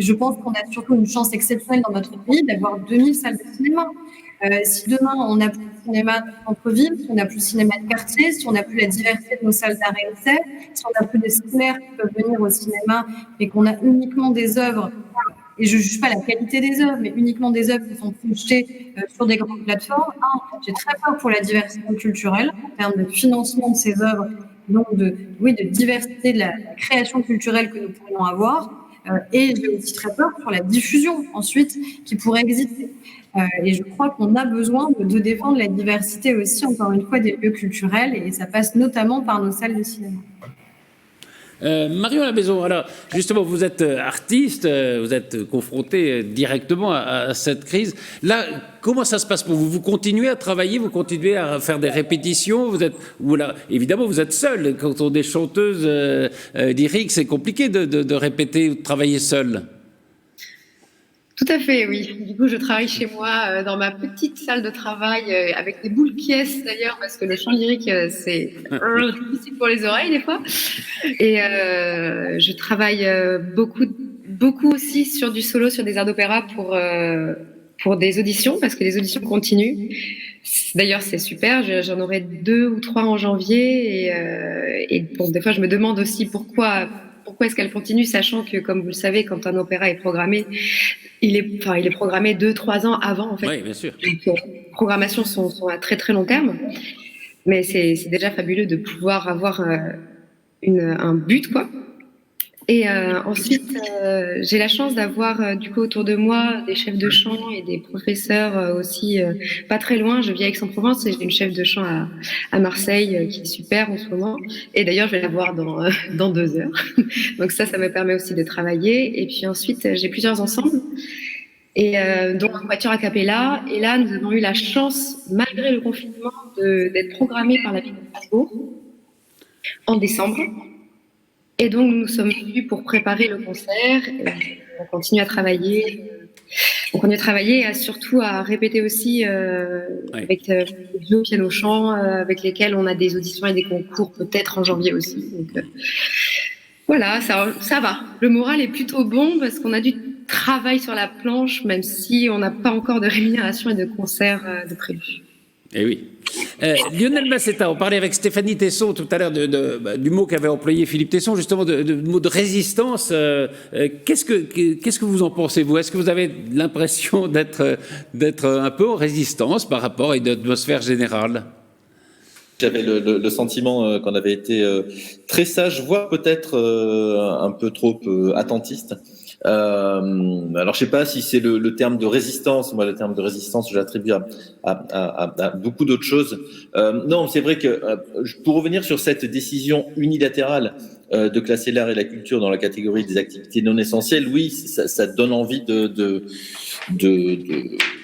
je pense qu'on a surtout une chance exceptionnelle dans notre pays d'avoir 2000 salles de cinéma. Si demain, on n'a plus de cinéma de centre-ville, si on n'a plus de cinéma de quartier, si on n'a plus la diversité de nos salles d'art et d'essai, si on n'a plus des scolaires qui peuvent venir au cinéma et qu'on a uniquement des œuvres, et je ne juge pas la qualité des œuvres, mais uniquement des œuvres qui sont projetées sur des grandes plateformes, j'ai très peur pour la diversité culturelle en termes de financement de ces œuvres, donc de diversité de la création culturelle que nous pourrions avoir. Et j'ai aussi très peur pour la diffusion ensuite qui pourrait exister. Et je crois qu'on a besoin de défendre la diversité aussi, encore une fois, des lieux culturels, et ça passe notamment par nos salles de cinéma. Marion Lamaison, alors justement, vous êtes artiste, vous êtes confronté directement à cette crise. Là, comment ça se passe pour vous? Vous continuez à travailler, vous continuez à faire des répétitions, évidemment, vous êtes seule. Quand on est chanteuse lyrique, c'est compliqué de répéter ou de travailler seule. Tout à fait, oui. Du coup, je travaille chez moi dans ma petite salle de travail avec des boules qui est d'ailleurs parce que le chant lyrique c'est difficile pour les oreilles des fois. Et je travaille beaucoup aussi sur du solo, sur des airs d'opéra pour des auditions parce que les auditions continuent. D'ailleurs, c'est super. J'en aurai 2 ou 3 en janvier et bon, des fois, je me demande aussi pourquoi est-ce qu'elle continue, sachant que, comme vous le savez, quand un opéra est programmé, il est programmé 2-3 ans avant, en fait. Oui, bien sûr. Donc, les programmations sont à très très long terme, mais c'est déjà fabuleux de pouvoir avoir un but, quoi. Et ensuite, j'ai la chance d'avoir du coup autour de moi des chefs de chant et des professeurs aussi pas très loin. Je vis à Aix-en-Provence et j'ai une chef de chant à Marseille qui est super en ce moment. Et d'ailleurs, je vais la voir dans 2 heures. Donc ça me permet aussi de travailler. Et puis ensuite, j'ai plusieurs ensembles. Et dont un quatuor a cappella. Et là, nous avons eu la chance, malgré le confinement, d'être programmés par la ville de Strasbourg en décembre. Et donc, nous sommes venus pour préparer le concert. On continue à travailler. Et surtout à répéter aussi avec les duos piano-chant avec lesquels on a des auditions et des concours peut-être en janvier aussi. Donc, voilà, ça va. Le moral est plutôt bon parce qu'on a du travail sur la planche, même si on n'a pas encore de rémunération et de concert de prévu. Eh oui. Lionel Massetta, on parlait avec Stéphanie Tesson tout à l'heure du mot qu'avait employé Philippe Tesson, justement, du mot de résistance. Qu'est-ce que vous en pensez, vous? Est-ce que vous avez l'impression d'être un peu en résistance par rapport à une atmosphère générale? J'avais le sentiment qu'on avait été très sage, voire peut-être un peu trop attentiste. Alors je sais pas si c'est le terme de résistance. Moi, le terme de résistance, je l'attribue à beaucoup d'autres choses. Non, c'est vrai que pour revenir sur cette décision unilatérale de classer l'art et la culture dans la catégorie des activités non essentielles, oui, ça donne envie de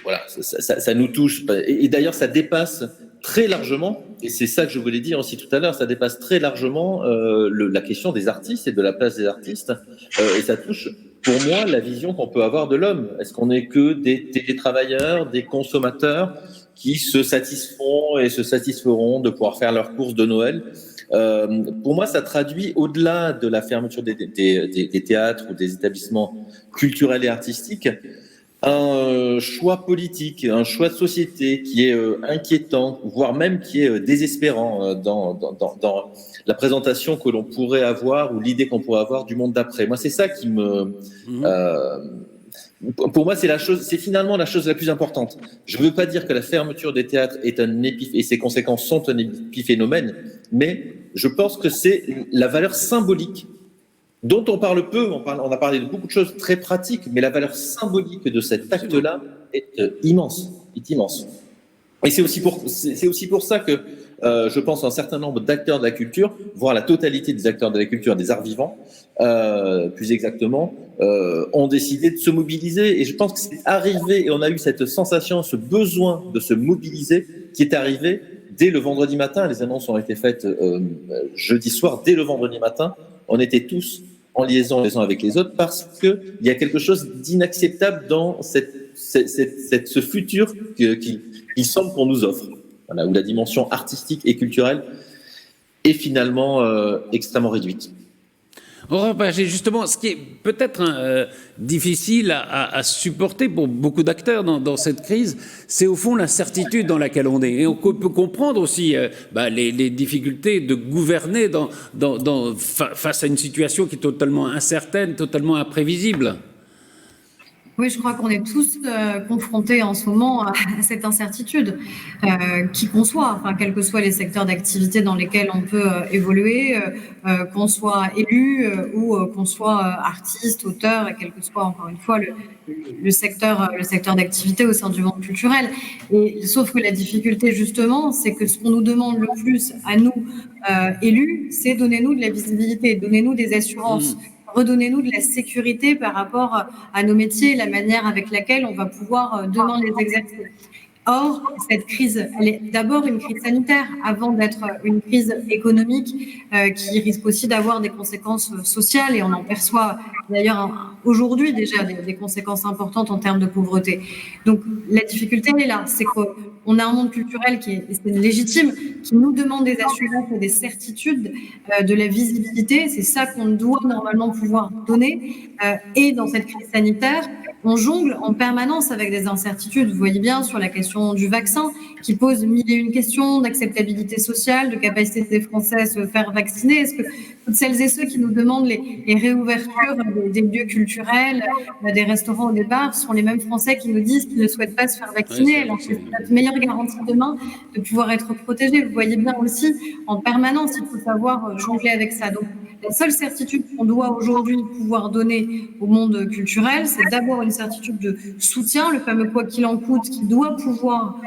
voilà, ça nous touche. Et d'ailleurs, ça dépasse très largement, et c'est ça que je voulais dire aussi tout à l'heure, ça dépasse très largement la question des artistes et de la place des artistes, et ça touche, pour moi, la vision qu'on peut avoir de l'homme. Est-ce qu'on n'est que des télétravailleurs, des consommateurs qui se satisfont et se satisferont de pouvoir faire leurs courses de Noël? Pour moi, ça traduit, au-delà de la fermeture des théâtres ou des établissements culturels et artistiques, un choix politique, un choix de société qui est inquiétant, voire même qui est désespérant dans la présentation que l'on pourrait avoir ou l'idée qu'on pourrait avoir du monde d'après. Moi, c'est ça qui me... pour moi, c'est finalement la chose la plus importante. Je ne veux pas dire que la fermeture des théâtres est et ses conséquences sont un épiphénomène, mais je pense que c'est la valeur symbolique dont on parle peu. On a parlé de beaucoup de choses très pratiques, mais la valeur symbolique de cet acte-là est immense. Et c'est aussi pour ça que je pense un certain nombre d'acteurs de la culture, voire la totalité des acteurs de la culture, des arts vivants, plus exactement, ont décidé de se mobiliser. Et je pense que c'est arrivé, et on a eu cette sensation, ce besoin de se mobiliser, qui est arrivé dès le vendredi matin. Les annonces ont été faites jeudi soir. Dès le vendredi matin, on était tous en liaison les uns avec les autres, parce qu'il y a quelque chose d'inacceptable dans ce futur qu'il semble qu'on nous offre. Voilà, où la dimension artistique et culturelle est finalement extrêmement réduite. J'ai justement, ce qui est peut-être difficile à supporter pour beaucoup d'acteurs dans cette crise, c'est au fond l'incertitude dans laquelle on est. Et on peut comprendre aussi les difficultés de gouverner face à une situation qui est totalement incertaine, totalement imprévisible. Oui, je crois qu'on est tous confrontés en ce moment à cette incertitude, qui qu'on soit, enfin, quels que soient les secteurs d'activité dans lesquels on peut évoluer, qu'on soit élu ou qu'on soit artiste, auteur, et quel que soit encore une fois le secteur d'activité au sein du monde culturel. Et sauf que la difficulté justement, c'est que ce qu'on nous demande le plus à nous élus, c'est donnez-nous de la visibilité, donnez-nous des assurances. Redonnez-nous de la sécurité par rapport à nos métiers, la manière avec laquelle on va pouvoir demain les exercer. Or, cette crise, elle est d'abord une crise sanitaire avant d'être une crise économique qui risque aussi d'avoir des conséquences sociales, et on en perçoit d'ailleurs aujourd'hui déjà des conséquences importantes en termes de pauvreté. Donc la difficulté, elle est là, c'est qu'on a un monde culturel qui est légitime, qui nous demande des assurances et des certitudes, de la visibilité. C'est ça qu'on doit normalement pouvoir donner. Et dans cette crise sanitaire, on jongle en permanence avec des incertitudes. Vous voyez bien sur la question du vaccin, qui pose mille et une questions d'acceptabilité sociale, de capacité des Français à se faire vacciner. Est-ce que toutes celles et ceux qui nous demandent les réouvertures des lieux culturels, des restaurants ou des bars, sont les mêmes Français qui nous disent qu'ils ne souhaitent pas se faire vacciner, alors que c'est notre meilleure garantie demain de pouvoir être protégés. Vous voyez bien aussi, en permanence, il faut savoir jongler avec ça. Donc, la seule certitude qu'on doit aujourd'hui pouvoir donner au monde culturel, c'est d'abord une certitude de soutien, le fameux quoi qu'il en coûte, qui doit pouvoir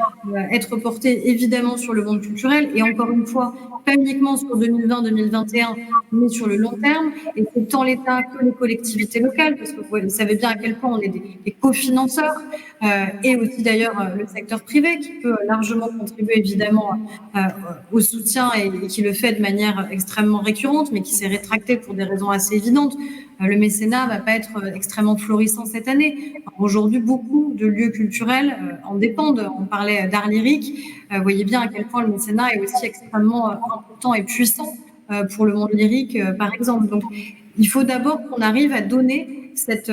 être porté évidemment sur le monde culturel, et encore une fois, pas uniquement sur 2020-2021, mais sur le long terme, et c'est tant l'État que les collectivités locales, parce que vous savez bien à quel point on est des cofinanceurs, et aussi d'ailleurs le secteur privé qui peut largement contribuer évidemment au soutien, et qui le fait de manière extrêmement récurrente, mais qui s'est rétracté pour des raisons assez évidentes. Le mécénat va pas être extrêmement florissant cette année. Aujourd'hui, beaucoup de lieux culturels en dépendent. On parlait d'art lyrique. Vous voyez bien à quel point le mécénat est aussi extrêmement important et puissant pour le monde lyrique, par exemple. Donc, il faut d'abord qu'on arrive à donner cet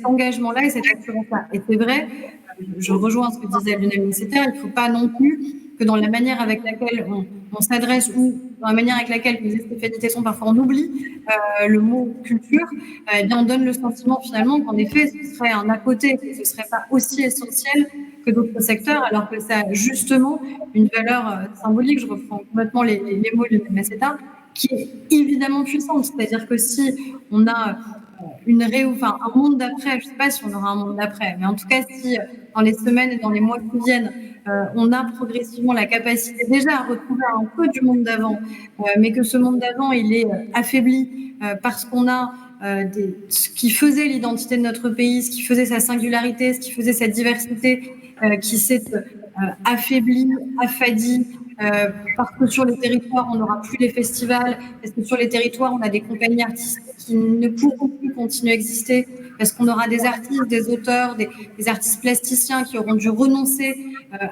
engagement-là et cette assurance-là. Et c'est vrai, je rejoins ce que disait Lionel Messeter, il ne faut pas non plus que dans la manière avec laquelle on s'adresse, ou dans la manière avec laquelle les Stéphanie Tesson, parfois on oublie le mot culture, eh bien on donne le sentiment finalement qu'en effet ce serait un à côté, que ce ne serait pas aussi essentiel que d'autres secteurs, alors que ça a justement une valeur symbolique. Je reprends complètement les mots de Lionel Messeter, qui est évidemment puissante. C'est-à-dire que si on a un monde d'après, je ne sais pas si on aura un monde d'après, mais en tout cas si dans les semaines et dans les mois qui viennent, on a progressivement la capacité déjà à retrouver un peu du monde d'avant, mais que ce monde d'avant il est affaibli parce qu'on a ce qui faisait l'identité de notre pays, ce qui faisait sa singularité, ce qui faisait sa diversité, qui s'est affaibli, affadi, parce que sur les territoires, on n'aura plus les festivals, parce que sur les territoires, on a des compagnies artistiques qui ne pourront plus continuer à exister, parce qu'on aura des artistes, des auteurs, des artistes plasticiens qui auront dû renoncer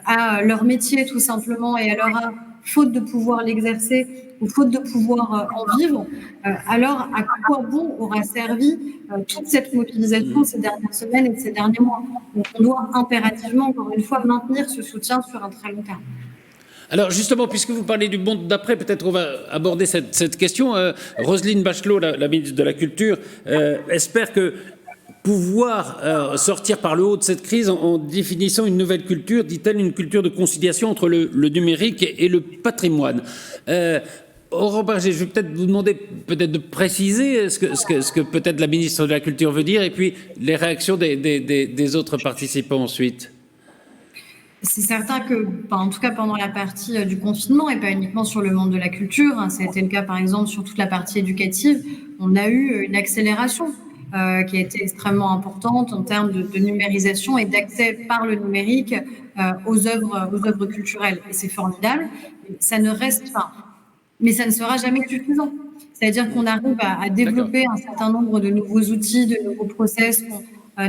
à leur métier tout simplement et à leur art faute de pouvoir l'exercer ou faute de pouvoir en vivre, alors à quoi bon aura servi toute cette mobilisation ces dernières semaines et ces derniers mois? Donc on doit impérativement, encore une fois, maintenir ce soutien sur un très long terme. Alors justement, puisque vous parlez du monde d'après, peut-être on va aborder cette question. Roselyne Bachelot, la ministre de la Culture, espère que pouvoir sortir par le haut de cette crise en définissant une nouvelle culture, dit-elle, une culture de conciliation entre le numérique et le patrimoine. Aurore Bergé, je vais peut-être vous demander peut-être de préciser ce que peut-être la ministre de la Culture veut dire, et puis les réactions des autres participants ensuite. C'est certain que, en tout cas pendant la partie du confinement, et pas uniquement sur le monde de la culture, hein, ça a été le cas par exemple sur toute la partie éducative, on a eu une accélération qui a été extrêmement importante en termes de numérisation et d'accès par le numérique aux œuvres culturelles. Et c'est formidable, ça ne reste pas. Mais ça ne sera jamais suffisant. C'est-à-dire qu'on arrive à développer un certain nombre de nouveaux outils, de nouveaux process qu'on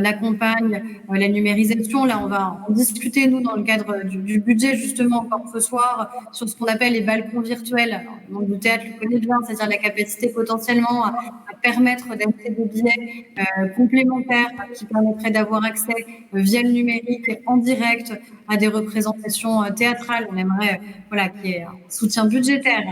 accompagne la numérisation. Là, on va en discuter, nous, dans le cadre du budget, justement, encore ce soir, sur ce qu'on appelle les balcons virtuels. Alors, le monde du théâtre le connaît bien, c'est-à-dire la capacité potentiellement à permettre d'acheter des billets complémentaires qui permettraient d'avoir accès via le numérique en direct à des représentations théâtrales. On aimerait qu'il y ait un soutien budgétaire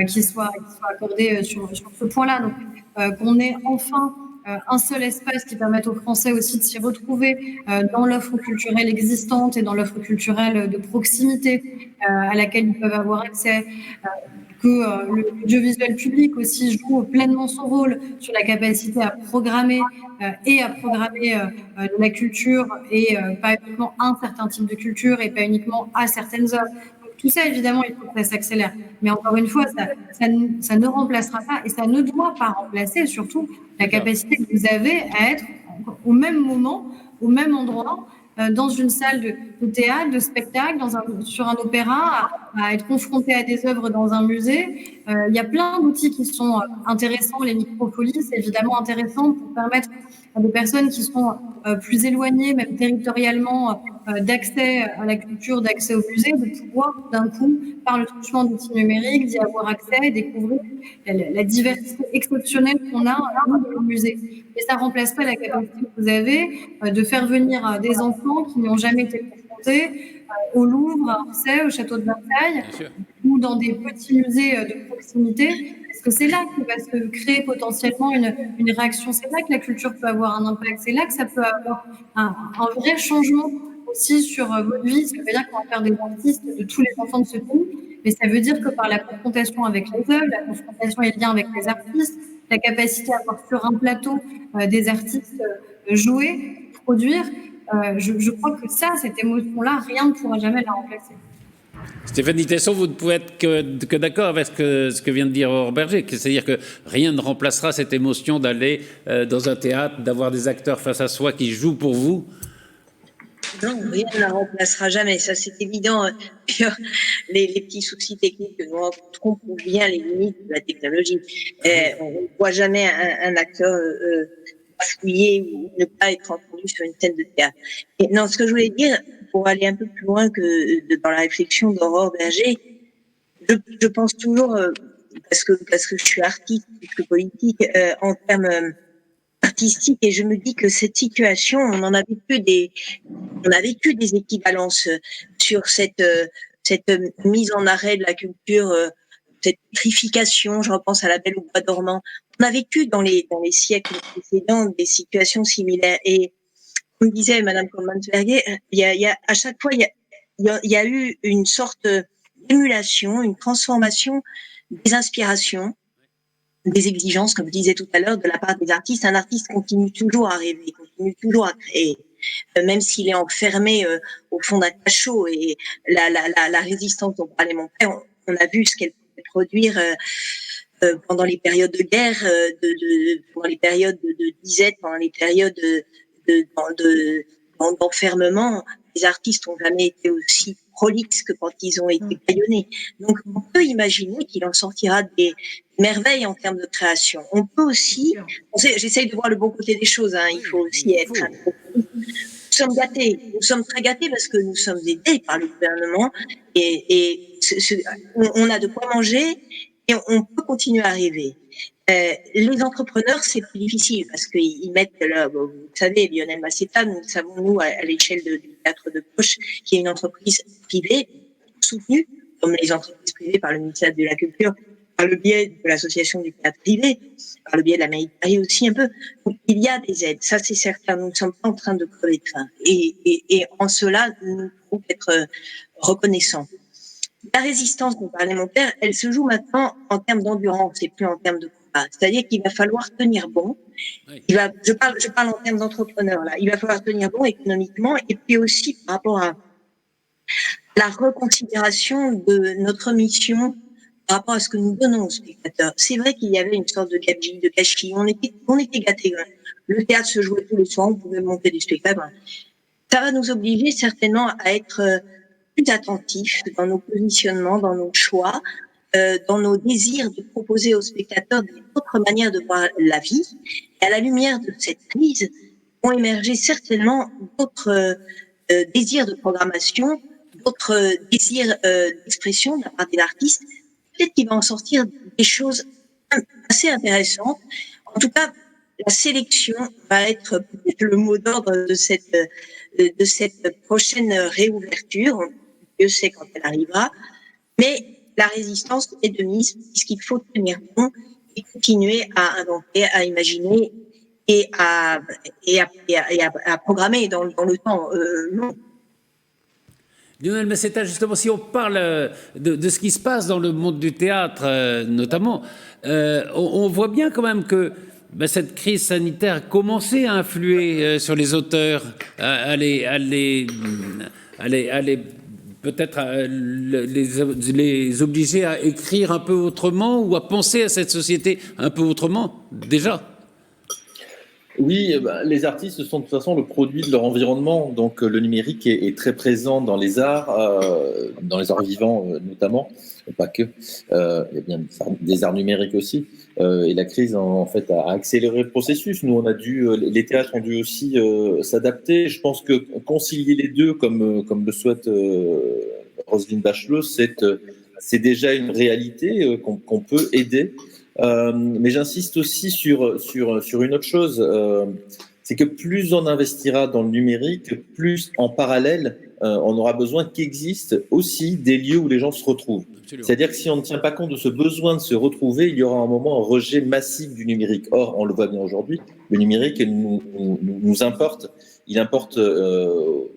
qui soit accordé sur ce point-là. Donc, qu'on ait enfin un seul espace qui permette aux Français aussi de s'y retrouver dans l'offre culturelle existante et dans l'offre culturelle de proximité à laquelle ils peuvent avoir accès, que l'audiovisuel public aussi joue pleinement son rôle sur la capacité à programmer de la culture et pas uniquement un certain type de culture et pas uniquement à certaines œuvres. Tout ça, évidemment, il faut que ça s'accélère. Mais encore une fois, ça ne remplacera pas et ça ne doit pas remplacer surtout la capacité que vous avez à être au même moment, au même endroit, dans une salle de théâtre, de spectacle, sur un opéra, à être confronté à des œuvres dans un musée. Il y a plein d'outils qui sont intéressants. Les microfolies, c'est évidemment intéressant pour permettre à des personnes qui sont plus éloignées, même territorialement, d'accès à la culture, d'accès au musée, de pouvoir d'un coup, par le truchement d'outils numériques, d'y avoir accès et découvrir la diversité exceptionnelle qu'on a dans le musée. Et ça ne remplace pas la capacité que vous avez de faire venir des enfants qui n'ont jamais été confrontés au Louvre, à Orsay, au château de Versailles, ou dans des petits musées de proximité. Parce que c'est là que va se créer potentiellement une réaction. C'est là que la culture peut avoir un impact. C'est là que ça peut avoir un vrai changement aussi sur votre vie. Ça veut dire qu'on va faire des artistes de tous les enfants de ce pays, mais ça veut dire que par la confrontation avec les œuvres, la confrontation et le lien avec les artistes, la capacité à voir sur un plateau des artistes jouer, produire, je crois que cette émotion-là, rien ne pourra jamais la remplacer. Stéphanie Tesson, vous ne pouvez être que d'accord avec ce que vient de dire Aurore Bergé, c'est-à-dire que rien ne remplacera cette émotion d'aller dans un théâtre, d'avoir des acteurs face à soi qui jouent pour vous. Non, rien ne la remplacera jamais, ça c'est évident. Les petits soucis techniques que nous rencontrons prouvent bien les limites de la technologie. On ne voit jamais un acteur fouiller ou ne pas être entendu sur une scène de théâtre. Et non, ce que je voulais dire, pour aller un peu plus loin que dans la réflexion d'Aurore Bergé, je pense toujours, parce que je suis artiste plus que politique, en termes artistique, et je me dis que cette situation, on a vécu des équivalences sur cette mise en arrêt de la culture, cette purification. Je repense à La Belle au bois dormant. On a vécu dans les siècles précédents des situations similaires, et comme disait Madame Coleman-Verrier, il y a à chaque fois il y a eu une sorte d'émulation, une transformation des inspirations, des exigences, comme je disais tout à l'heure, de la part des artistes. Un artiste continue toujours à rêver, continue toujours à créer, même s'il est enfermé au fond d'un cachot. Et la résistance dont parlait mon père, on a vu ce qu'elle pouvait produire pendant les périodes de guerre, pendant les périodes de disette, pendant les périodes d'enfermement. Les artistes n'ont jamais été aussi prolixes que quand ils ont été bâillonnés. Donc, on peut imaginer qu'il en sortira des merveilles en termes de création. On peut aussi, j'essaye de voir le bon côté des choses, hein, il faut aussi être sommes gâtés. Nous sommes très gâtés parce que nous sommes aidés par le gouvernement et on a de quoi manger et on peut continuer à rêver. Les entrepreneurs, c'est plus difficile parce qu'ils mettent là, vous savez, Lionel Massetta, nous le savons, nous, à l'échelle du théâtre de poche, qui est une entreprise privée soutenue, comme les entreprises privées par le ministère de la Culture, par le biais de l'association du théâtre privé, par le biais de la mairie de Paris aussi un peu. Donc, il y a des aides, ça c'est certain, nous ne sommes pas en train de crever de faim. Et en cela, nous pouvons être reconnaissants. La résistance dont parlait mon père, elle se joue maintenant en termes d'endurance et plus en termes de combat. C'est-à-dire qu'il va falloir tenir bon. Je parle en termes d'entrepreneurs là. Il va falloir tenir bon économiquement et puis aussi par rapport à la reconsidération de notre mission par rapport à ce que nous donnons aux spectateurs. C'est vrai qu'il y avait une sorte de gabegie, de gâchis. On était gâtés. Le théâtre se jouait tous les soirs, on pouvait monter du spectacle. Ça va nous obliger certainement à être plus attentifs dans nos positionnements, dans nos choix, dans nos désirs de proposer aux spectateurs d'autres manières de voir la vie. Et à la lumière de cette crise, vont émerger certainement d'autres désirs de programmation, d'autres désirs d'expression de la part des artistes. Peut-être qu'il va en sortir des choses assez intéressantes. En tout cas, la sélection va être peut-être le mot d'ordre de cette prochaine réouverture. Dieu sait quand elle arrivera. Mais la résistance est de mise puisqu'il faut tenir bon et continuer à inventer, à imaginer et à programmer dans le temps long. Lionel Massetta, justement, si on parle de ce qui se passe dans le monde du théâtre, notamment, on voit bien quand même que cette crise sanitaire a commencé à influer sur les auteurs, à les peut-être les obliger à écrire un peu autrement ou à penser à cette société un peu autrement, déjà. Oui, les artistes sont de toute façon le produit de leur environnement, donc le numérique est très présent dans les arts vivants notamment, pas que, il y a bien des arts numériques aussi, et la crise en fait a accéléré le processus. Nous les théâtres ont dû aussi s'adapter. Je pense que concilier les deux, comme le souhaite Roselyne Bachelot, c'est déjà une réalité qu'on peut aider. Mais j'insiste aussi sur une autre chose, c'est que plus on investira dans le numérique, plus en parallèle, on aura besoin qu'existent aussi des lieux où les gens se retrouvent. Absolument. C'est-à-dire que si on ne tient pas compte de ce besoin de se retrouver, il y aura un moment un rejet massif du numérique. Or, on le voit bien aujourd'hui, le numérique nous importe. Il importe aux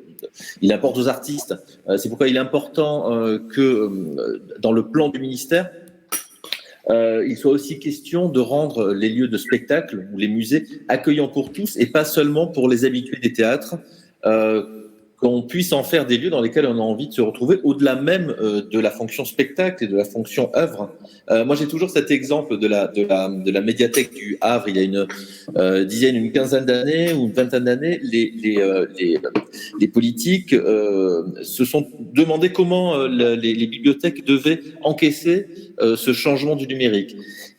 artistes. C'est pourquoi il est important que dans le plan du ministère, il soit aussi question de rendre les lieux de spectacle ou les musées accueillants pour tous et pas seulement pour les habitués des théâtres, qu'on puisse en faire des lieux dans lesquels on a envie de se retrouver au-delà même de la fonction spectacle et de la fonction œuvre. Moi, j'ai toujours cet exemple de la médiathèque du Havre. Il y a une quinzaine d'années ou une vingtaine d'années, les politiques se sont demandé comment les bibliothèques devaient encaisser ce changement du numérique.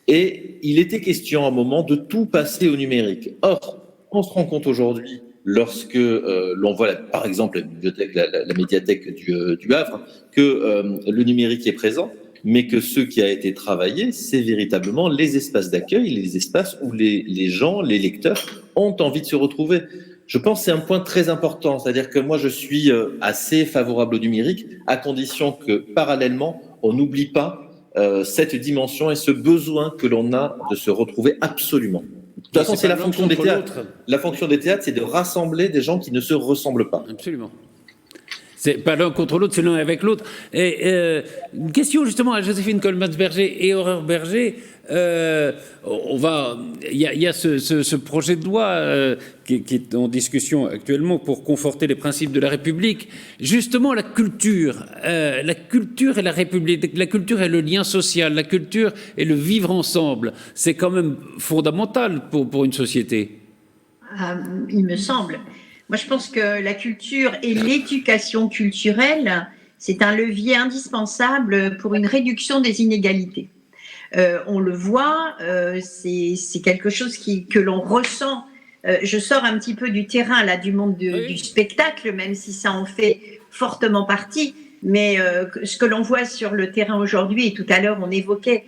Et il était question à un moment de tout passer au numérique. Or, on se rend compte aujourd'hui, lorsque l'on voit, par exemple, la médiathèque du Havre, que le numérique est présent, mais que ce qui a été travaillé, c'est véritablement les espaces d'accueil, les espaces où les gens, les lecteurs, ont envie de se retrouver. Je pense que c'est un point très important, c'est-à-dire que moi, je suis assez favorable au numérique, à condition que, parallèlement, on n'oublie pas cette dimension et ce besoin que l'on a de se retrouver absolument. De toute façon, c'est la fonction des théâtres. La fonction des théâtres, c'est de rassembler des gens qui ne se ressemblent pas. Absolument. C'est pas l'un contre l'autre, c'est l'un avec l'autre. Et une question justement à Joséphine Coleman-Berger et Aurore Berger. Il y a ce projet de loi qui est en discussion actuellement pour conforter les principes de la République. Justement, la culture et la République, la culture et le lien social, la culture et le vivre ensemble, c'est quand même fondamental pour une société. Il me semble. Moi, je pense que la culture et l'éducation culturelle, c'est un levier indispensable pour une réduction des inégalités. On le voit, c'est quelque chose que l'on ressent je sors un petit peu du terrain là, du monde du spectacle, même si ça en fait fortement partie. Mais ce que l'on voit sur le terrain aujourd'hui, et tout à l'heure on évoquait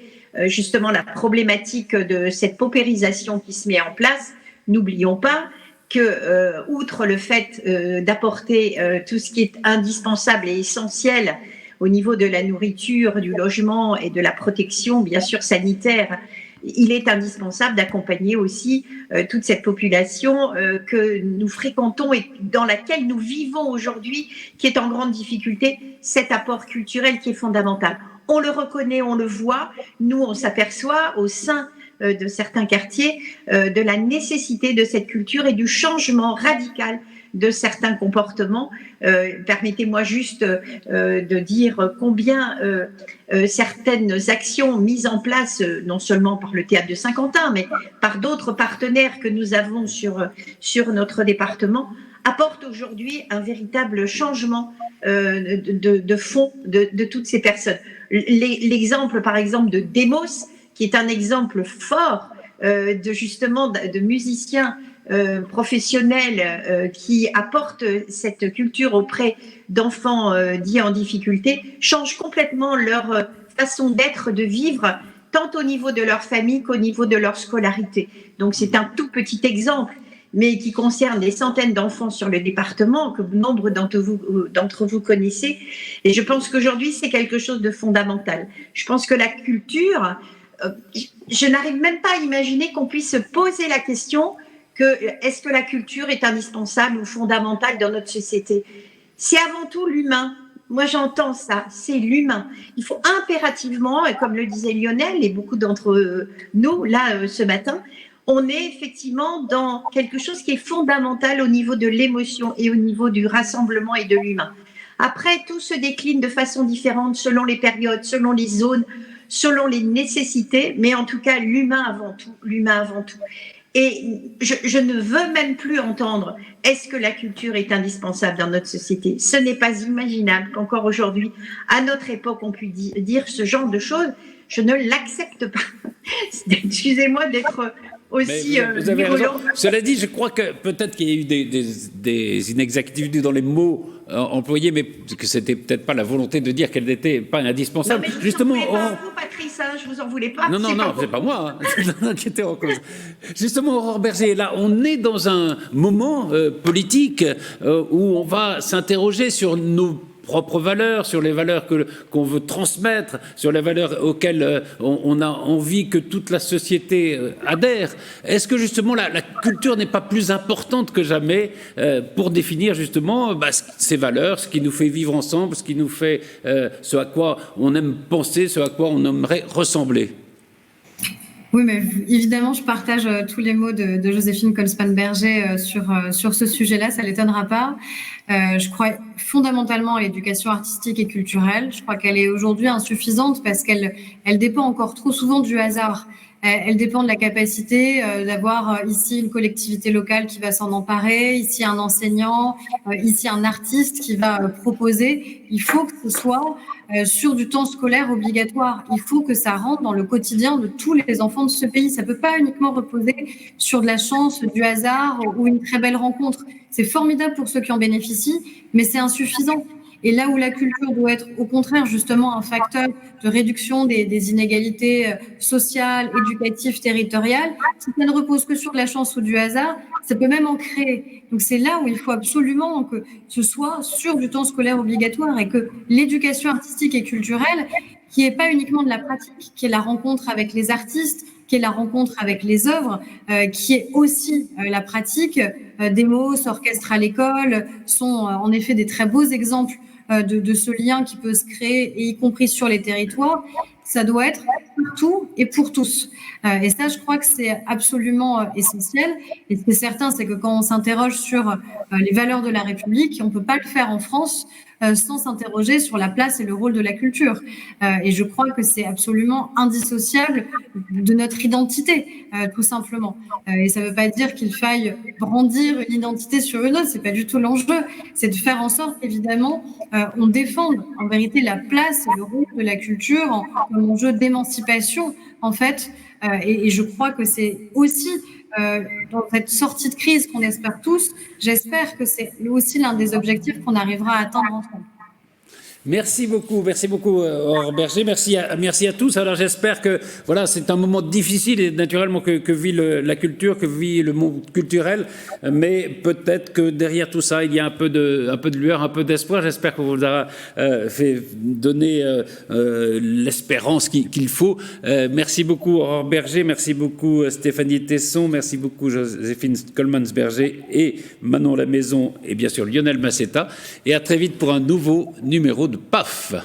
justement la problématique de cette paupérisation qui se met en place, n'oublions pas que, outre le fait d'apporter tout ce qui est indispensable et essentiel au niveau de la nourriture, du logement et de la protection, bien sûr sanitaire, il est indispensable d'accompagner aussi toute cette population que nous fréquentons et dans laquelle nous vivons aujourd'hui, qui est en grande difficulté, cet apport culturel qui est fondamental. On le reconnaît, on le voit, nous on s'aperçoit au sein de certains quartiers de la nécessité de cette culture et du changement radical de certains comportements. Permettez-moi juste de dire combien certaines actions mises en place, non seulement par le Théâtre de Saint-Quentin, mais par d'autres partenaires que nous avons sur notre département, apportent aujourd'hui un véritable changement de fond de toutes ces personnes. L'exemple, par exemple, de Demos, qui est un exemple fort de musiciens professionnels qui apportent cette culture auprès d'enfants dits en difficulté, change complètement leur façon d'être, de vivre, tant au niveau de leur famille qu'au niveau de leur scolarité. Donc c'est un tout petit exemple, mais qui concerne des centaines d'enfants sur le département, que nombre d'entre vous connaissez. Et je pense qu'aujourd'hui, c'est quelque chose de fondamental. Je pense que la culture, je n'arrive même pas à imaginer qu'on puisse se poser la question est-ce que la culture est indispensable ou fondamentale dans notre société? C'est avant tout l'humain. Moi, j'entends ça, c'est l'humain. Il faut impérativement, et comme le disait Lionel et beaucoup d'entre nous, là, ce matin, on est effectivement dans quelque chose qui est fondamental au niveau de l'émotion et au niveau du rassemblement et de l'humain. Après, tout se décline de façon différente selon les périodes, selon les zones, selon les nécessités, mais en tout cas, l'humain avant tout, l'humain avant tout. Et je ne veux même plus entendre « est-ce que la culture est indispensable dans notre société ?» Ce n'est pas imaginable qu'encore aujourd'hui, à notre époque, on puisse dire ce genre de choses. Je ne l'accepte pas. Excusez-moi d'être aussi vous avez raison. Cela dit, je crois que peut-être qu'il y a eu des inexactitudes dans les mots employés, mais que c'était peut-être pas la volonté de dire qu'elle n'était pas indispensable. Non, mais justement, vous, Patrice, hein, je vous en voulais pas. Non, c'est pas moi qui était en cause. Justement, Aurore Berger, là, on est dans un moment politique où on va s'interroger sur nos propres valeurs, sur les valeurs qu'on veut transmettre, sur les valeurs auxquelles on a envie que toute la société adhère. Est-ce que justement la culture n'est pas plus importante que jamais pour définir justement ces valeurs, ce qui nous fait vivre ensemble, ce qui nous fait ce à quoi on aime penser, ce à quoi on aimerait ressembler? Oui, mais évidemment, je partage tous les mots de Joséphine Colspan-Berger sur ce sujet-là, ça ne l'étonnera pas. Je crois fondamentalement à l'éducation artistique et culturelle. Je crois qu'elle est aujourd'hui insuffisante parce qu'elle dépend encore trop souvent du hasard. Elle dépend de la capacité d'avoir ici une collectivité locale qui va s'en emparer, ici un enseignant, ici un artiste qui va proposer. Il faut que ce soit sur du temps scolaire obligatoire. Il faut que ça rentre dans le quotidien de tous les enfants de ce pays. Ça ne peut pas uniquement reposer sur de la chance, du hasard ou une très belle rencontre. C'est formidable pour ceux qui en bénéficient, mais c'est insuffisant. Et là où la culture doit être au contraire justement un facteur de réduction des inégalités sociales, éducatives, territoriales, si ça ne repose que sur de la chance ou du hasard, ça peut même en créer. Donc c'est là où il faut absolument que ce soit sur du temps scolaire obligatoire et que l'éducation artistique et culturelle, qui n'est pas uniquement de la pratique, qui est la rencontre avec les artistes, qui est la rencontre avec les œuvres, qui est aussi la pratique. Demos, orchestre à l'école sont en effet des très beaux exemples de ce lien qui peut se créer, et y compris sur les territoires. Ça doit être pour tout et pour tous. Et ça, je crois que c'est absolument essentiel. Et ce qui est certain, c'est que quand on s'interroge sur les valeurs de la République, on ne peut pas le faire en France sans s'interroger sur la place et le rôle de la culture. Et je crois que c'est absolument indissociable de notre identité, tout simplement. Et ça ne veut pas dire qu'il faille brandir une identité sur une autre, c'est pas du tout l'enjeu. C'est de faire en sorte, évidemment, on défende en vérité la place et le rôle de la culture comme enjeu d'émancipation, en fait. Et je crois que c'est aussi dans cette sortie de crise qu'on espère tous, j'espère que c'est aussi l'un des objectifs qu'on arrivera à atteindre ensemble. Merci beaucoup, Aurore Berger, merci à tous. Alors j'espère que voilà, c'est un moment difficile et naturellement que vit la culture, que vit le monde culturel, mais peut-être que derrière tout ça, il y a un peu de lueur, un peu d'espoir. J'espère qu'on vous aura fait donner l'espérance qu'il faut. Merci beaucoup Aurore Berger, merci beaucoup Stéphanie Tesson, merci beaucoup Joséphine Coleman-Berger et Manon Lamaison et bien sûr Lionel Massetta. Et à très vite pour un nouveau numéro de PAF.